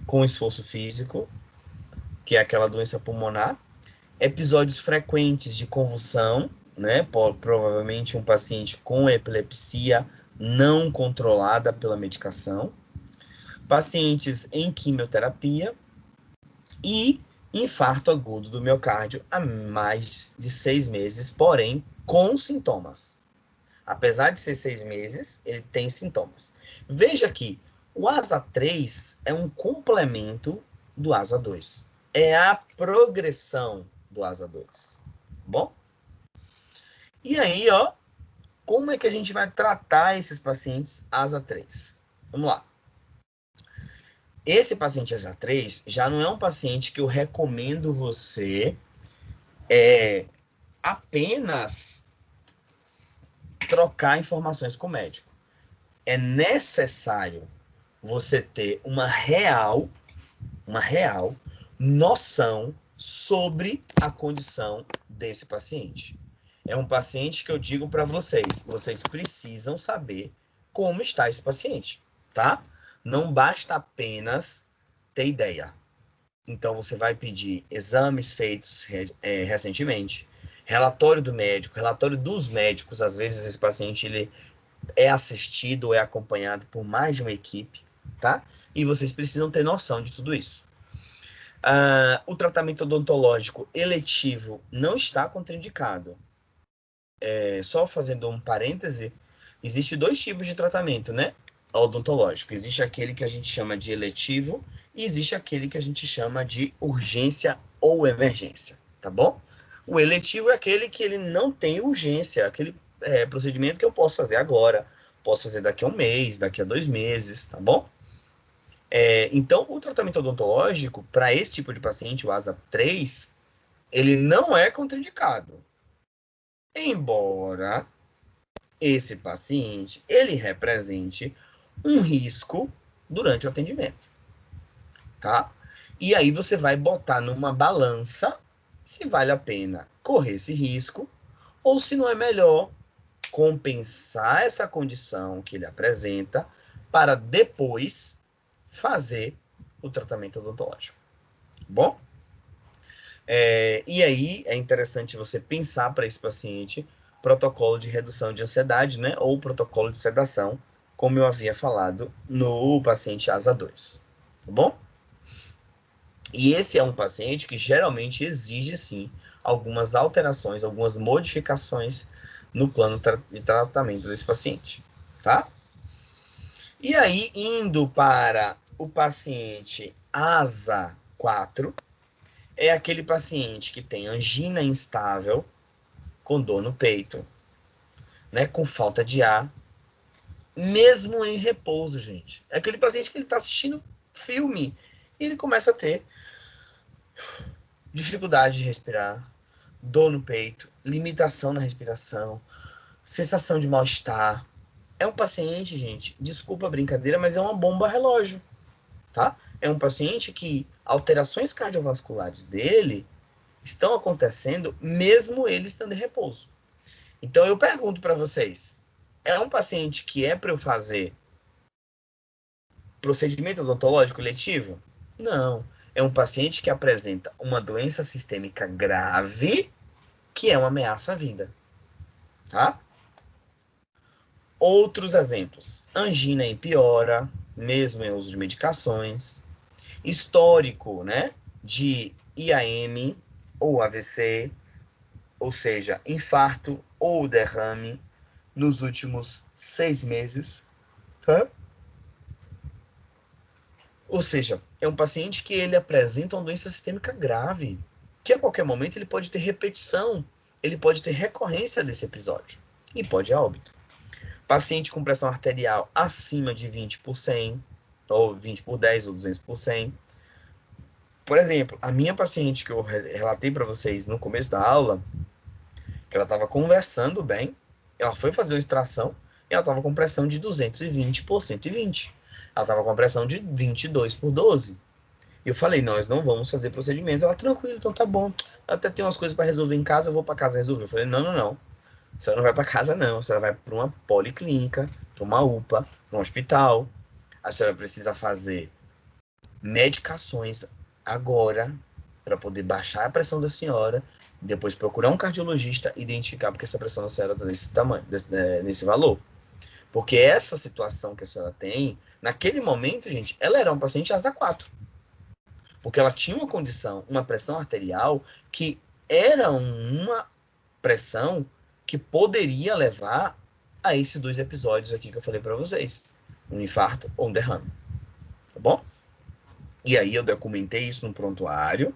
Com esforço físico, que é aquela doença pulmonar. Episódios frequentes de convulsão, né? Provavelmente um paciente com epilepsia não controlada pela medicação, pacientes em quimioterapia e infarto agudo do miocárdio há mais de 6 meses, porém com sintomas. Apesar de ser 6 meses, ele tem sintomas. Veja que o ASA 3 é um complemento do ASA 2. É a progressão do ASA 2. Bom? E aí, ó, como é que a gente vai tratar esses pacientes ASA 3? Vamos lá. Esse paciente ASA 3 já não é um paciente que eu recomendo você apenas trocar informações com o médico. É necessário você ter uma real noção sobre a condição desse paciente. É um paciente que eu digo para vocês precisam saber como está esse paciente, tá? Não basta apenas ter ideia. Então, você vai pedir exames feitos recentemente, relatório do médico, relatório dos médicos. Às vezes, esse paciente ele é assistido ou é acompanhado por mais de uma equipe, tá? E vocês precisam ter noção de tudo isso. O tratamento odontológico eletivo não está contraindicado. Só fazendo um parêntese, existe 2 tipos de tratamento, né? Odontológico. Existe aquele que a gente chama de eletivo e existe aquele que a gente chama de urgência ou emergência, tá bom? O eletivo é aquele que ele não tem urgência, aquele procedimento que eu posso fazer agora, posso fazer daqui a 1 mês, daqui a 2 meses, tá bom? Então, o tratamento odontológico, para esse tipo de paciente, o ASA 3, ele não é contraindicado. Embora esse paciente, ele represente um risco durante o atendimento, tá? E aí você vai botar numa balança se vale a pena correr esse risco ou se não é melhor compensar essa condição que ele apresenta para depois fazer o tratamento odontológico. Bom? E aí é interessante você pensar para esse paciente protocolo de redução de ansiedade, né? Ou protocolo de sedação, como eu havia falado no paciente ASA 2. Tá bom? E esse é um paciente que geralmente exige, sim, algumas alterações, algumas modificações no plano de tratamento desse paciente, tá? E aí, indo para o paciente ASA 4, é aquele paciente que tem angina instável, com dor no peito, né, com falta de ar, mesmo em repouso, gente. É aquele paciente que ele está assistindo filme e ele começa a ter dificuldade de respirar, dor no peito, limitação na respiração, sensação de mal-estar. É um paciente, gente, desculpa a brincadeira, mas é uma bomba relógio, tá? É um paciente que alterações cardiovasculares dele estão acontecendo mesmo ele estando em repouso. Então eu pergunto para vocês, é um paciente que é para eu fazer procedimento odontológico letivo? Não. É um paciente que apresenta uma doença sistêmica grave que é uma ameaça à vida, tá? Outros exemplos. Angina empeora, mesmo em uso de medicações. Histórico, né, de IAM ou AVC, ou seja, infarto ou derrame nos últimos 6 meses, tá? Ou seja, é um paciente que ele apresenta uma doença sistêmica grave, que a qualquer momento ele pode ter repetição, ele pode ter recorrência desse episódio e pode ir a óbito. Paciente com pressão arterial acima de 20 por 100, ou 20 por 10, ou 200 por 100. Por exemplo, a minha paciente que eu relatei para vocês no começo da aula, que ela estava conversando bem, ela foi fazer uma extração e ela estava com pressão de 220 por 120. Ela estava com pressão de 22 por 12. E eu falei, nós não vamos fazer procedimento. Ela, tranquilo, então tá bom. Até tem umas coisas para resolver em casa, eu vou para casa resolver. Eu falei, não. A senhora não vai para casa, não. A senhora vai para uma policlínica, para uma UPA, para um hospital. A senhora precisa fazer medicações agora para poder baixar a pressão da senhora, depois procurar um cardiologista e identificar porque essa pressão da senhora está nesse tamanho, nesse valor. Porque essa situação que a senhora tem, naquele momento, gente, ela era uma paciente ASA 4. Porque ela tinha uma condição, uma pressão arterial que era uma pressão que poderia levar a esses 2 episódios aqui que eu falei para vocês. Um infarto ou um derrame. Tá bom? E aí eu documentei isso no prontuário,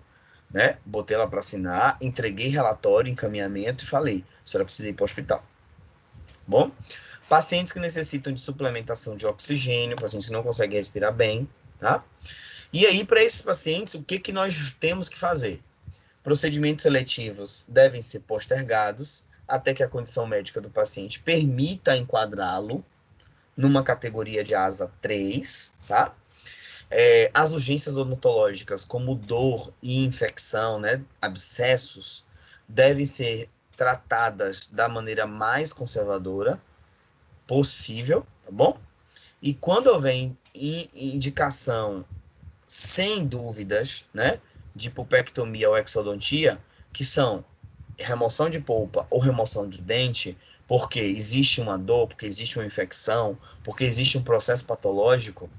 né? Botei ela para assinar, entreguei relatório, encaminhamento e falei, a senhora precisa ir para o hospital. Bom, pacientes que necessitam de suplementação de oxigênio, pacientes que não conseguem respirar bem, tá? E aí, para esses pacientes, o que nós temos que fazer? Procedimentos seletivos devem ser postergados até que a condição médica do paciente permita enquadrá-lo numa categoria de ASA 3, tá? As urgências odontológicas, como dor e infecção, né, abscessos, devem ser tratadas da maneira mais conservadora possível, tá bom? E quando houver indicação, sem dúvidas, né, de pulpectomia ou exodontia, que são remoção de polpa ou remoção de dente, porque existe uma dor, porque existe uma infecção, porque existe um processo patológico,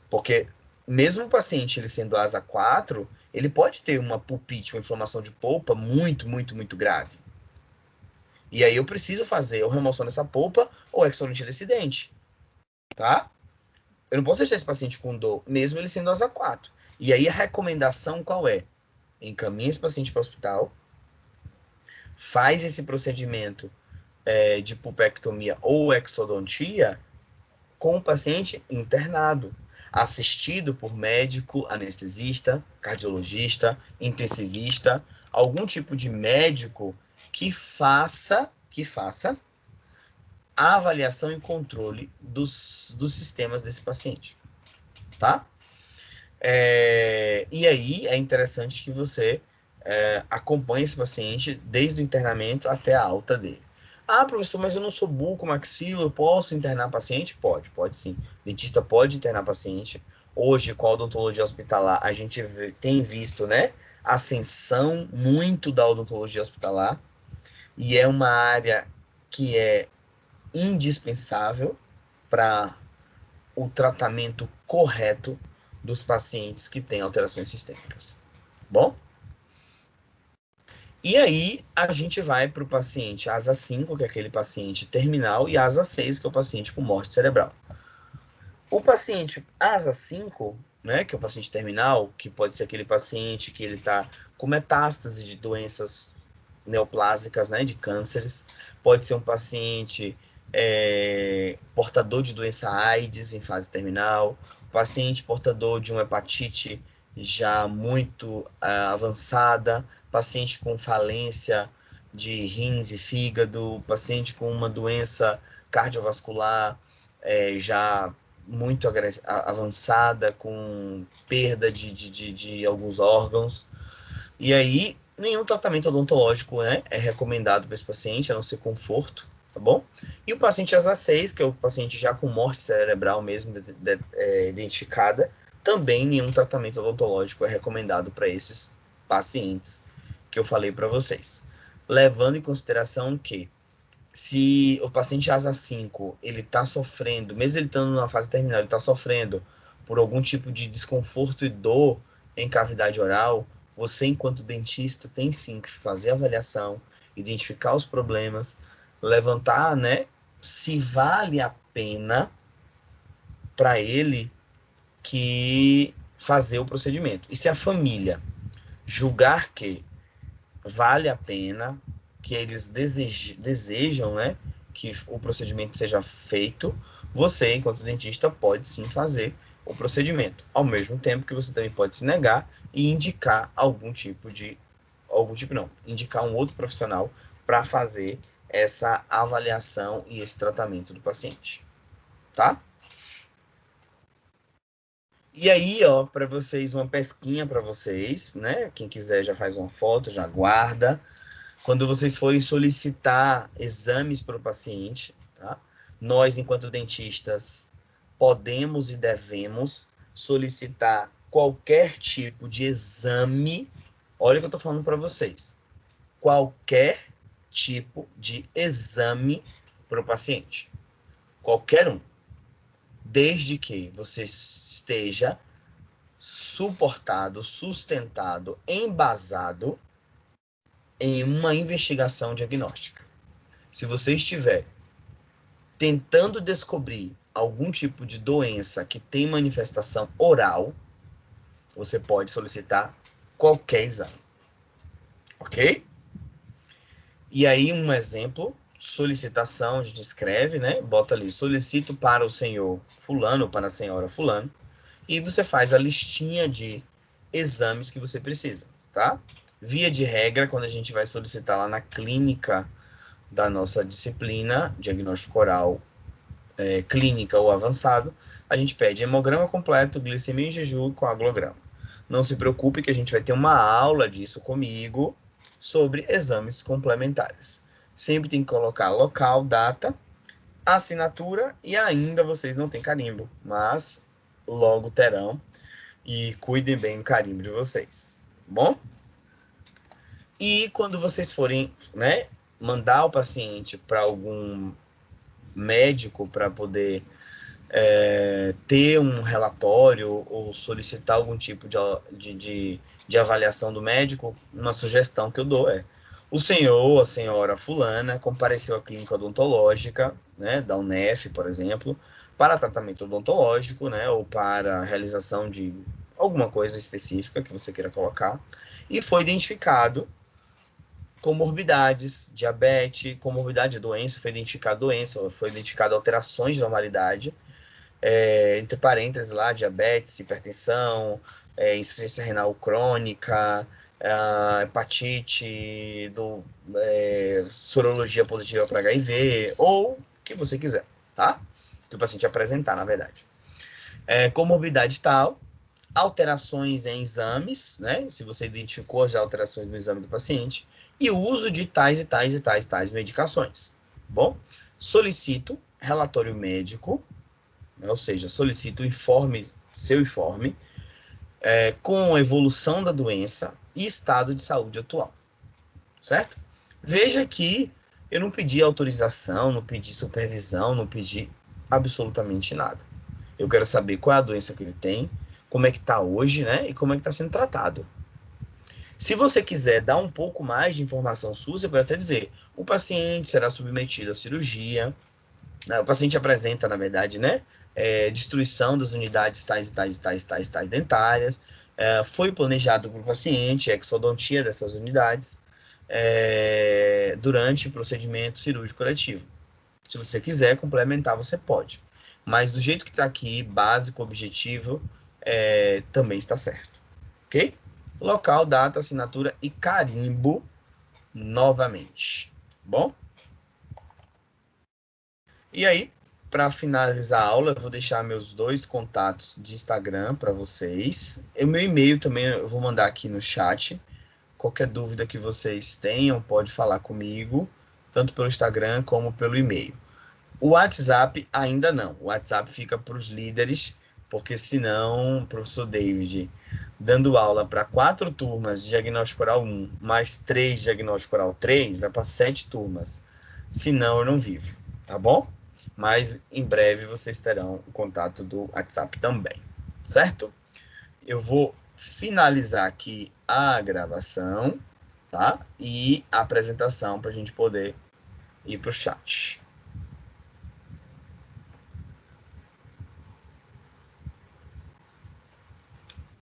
porque mesmo o paciente ele sendo asa 4, ele pode ter uma pulpite, uma inflamação de polpa muito, muito, muito grave. E aí eu preciso fazer ou remoção dessa polpa ou exodontia desse dente, tá? Eu não posso deixar esse paciente com dor, mesmo ele sendo asa 4. E aí a recomendação qual é? Encaminha esse paciente para o hospital, faz esse procedimento de pulpectomia ou exodontia com o paciente internado, assistido por médico, anestesista, cardiologista, intensivista, algum tipo de médico que faça a avaliação e controle dos sistemas desse paciente, tá? E aí é interessante que você acompanhe esse paciente desde o internamento até a alta dele. Ah, professor, mas eu não sou bucomaxilo, eu posso internar paciente? Pode sim. O dentista pode internar paciente. Hoje, com a odontologia hospitalar, a gente tem visto, né, ascensão muito da odontologia hospitalar, e é uma área que é indispensável para o tratamento correto dos pacientes que têm alterações sistêmicas. Bom? E aí, a gente vai para o paciente asa 5, que é aquele paciente terminal, e asa 6, que é o paciente com morte cerebral. O paciente asa 5, né, que é o paciente terminal, que pode ser aquele paciente que ele está com metástase de doenças neoplásicas, né, de cânceres, pode ser um paciente portador de doença AIDS em fase terminal, paciente portador de uma hepatite já muito avançada, paciente com falência de rins e fígado, paciente com uma doença cardiovascular já muito avançada, com perda de alguns órgãos. E aí, nenhum tratamento odontológico, né, é recomendado para esse paciente, a não ser conforto, tá bom? E o paciente asa 6, que é o paciente já com morte cerebral mesmo identificada, também nenhum tratamento odontológico é recomendado para esses pacientes que eu falei para vocês. Levando em consideração que se o paciente asa 5, ele está sofrendo, mesmo ele estando na fase terminal, ele está sofrendo por algum tipo de desconforto e dor em cavidade oral, você, enquanto dentista, tem sim que fazer a avaliação, identificar os problemas, levantar, né, se vale a pena para ele que fazer o procedimento. E se a família julgar que vale a pena, que eles desejam, né, que o procedimento seja feito, você, enquanto dentista, pode sim fazer o procedimento. Ao mesmo tempo que você também pode se negar e indicar indicar um outro profissional para fazer essa avaliação e esse tratamento do paciente, tá? E aí, ó, para vocês, uma pesquinha para vocês, né? Quem quiser já faz uma foto, já guarda. Quando vocês forem solicitar exames para o paciente, tá? Nós, enquanto dentistas, podemos e devemos solicitar qualquer tipo de exame. Olha o que eu estou falando para vocês. Qualquer tipo de exame para o paciente. Qualquer um. Desde que você esteja suportado, sustentado, embasado em uma investigação diagnóstica. Se você estiver tentando descobrir algum tipo de doença que tem manifestação oral, você pode solicitar qualquer exame. Ok? E aí, um exemplo, solicitação, a gente escreve, né? Bota ali, solicito para o senhor fulano, para a senhora fulano, e você faz a listinha de exames que você precisa, tá? Via de regra, quando a gente vai solicitar lá na clínica da nossa disciplina, diagnóstico oral, clínica ou avançado, a gente pede hemograma completo, glicemia em jejum e coagulograma. Não se preocupe que a gente vai ter uma aula disso comigo sobre exames complementares. Sempre tem que colocar local, data, assinatura e ainda vocês não têm carimbo, mas logo terão e cuidem bem do carimbo de vocês, tá bom? E quando vocês forem, né, mandar o paciente para algum médico para poder ter um relatório ou solicitar algum tipo de avaliação do médico, uma sugestão que eu dou é: o senhor ou a senhora fulana compareceu à clínica odontológica, né, da UNEF, por exemplo, para tratamento odontológico, né, ou para realização de alguma coisa específica que você queira colocar, e foi identificado comorbidades, diabetes, comorbidade, doença, foi identificada doença, foi identificada alterações de normalidade, entre parênteses lá, diabetes, hipertensão, insuficiência renal crônica, hepatite, sorologia positiva para HIV, ou o que você quiser, tá? Que o paciente apresentar, na verdade. Comorbidade tal, alterações em exames, né? Se você identificou as alterações no exame do paciente, e o uso de tais e tais e tais, tais medicações. Bom, solicito relatório médico, ou seja, solicito seu informe, com a evolução da doença e estado de saúde atual, certo? Veja que eu não pedi autorização, não pedi supervisão, não pedi absolutamente nada. Eu quero saber qual é a doença que ele tem, como é que está hoje, né, e como é que está sendo tratado. Se você quiser dar um pouco mais de informação sua, você pode até dizer: o paciente será submetido à cirurgia, o paciente apresenta, na verdade, né, destruição das unidades tais e tais e tais, tais, tais dentárias, foi planejado para o paciente a exodontia dessas unidades durante o procedimento cirúrgico coletivo. Se você quiser complementar, você pode. Mas do jeito que está aqui, básico, objetivo, também está certo. Ok? Local, data, assinatura e carimbo novamente. Bom? E aí, para finalizar a aula, eu vou deixar meus 2 contatos de Instagram para vocês. O meu e-mail também eu vou mandar aqui no chat. Qualquer dúvida que vocês tenham, pode falar comigo, tanto pelo Instagram como pelo e-mail. O WhatsApp ainda não. O WhatsApp fica para os líderes, porque senão o professor David, dando aula para 4 turmas de diagnóstico oral 1, mais 3 de diagnóstico oral 3, vai para 7 turmas. Senão eu não vivo, tá bom? Mas em breve vocês terão o contato do WhatsApp também, certo? Eu vou finalizar aqui a gravação, tá? E a apresentação para a gente poder ir para o chat.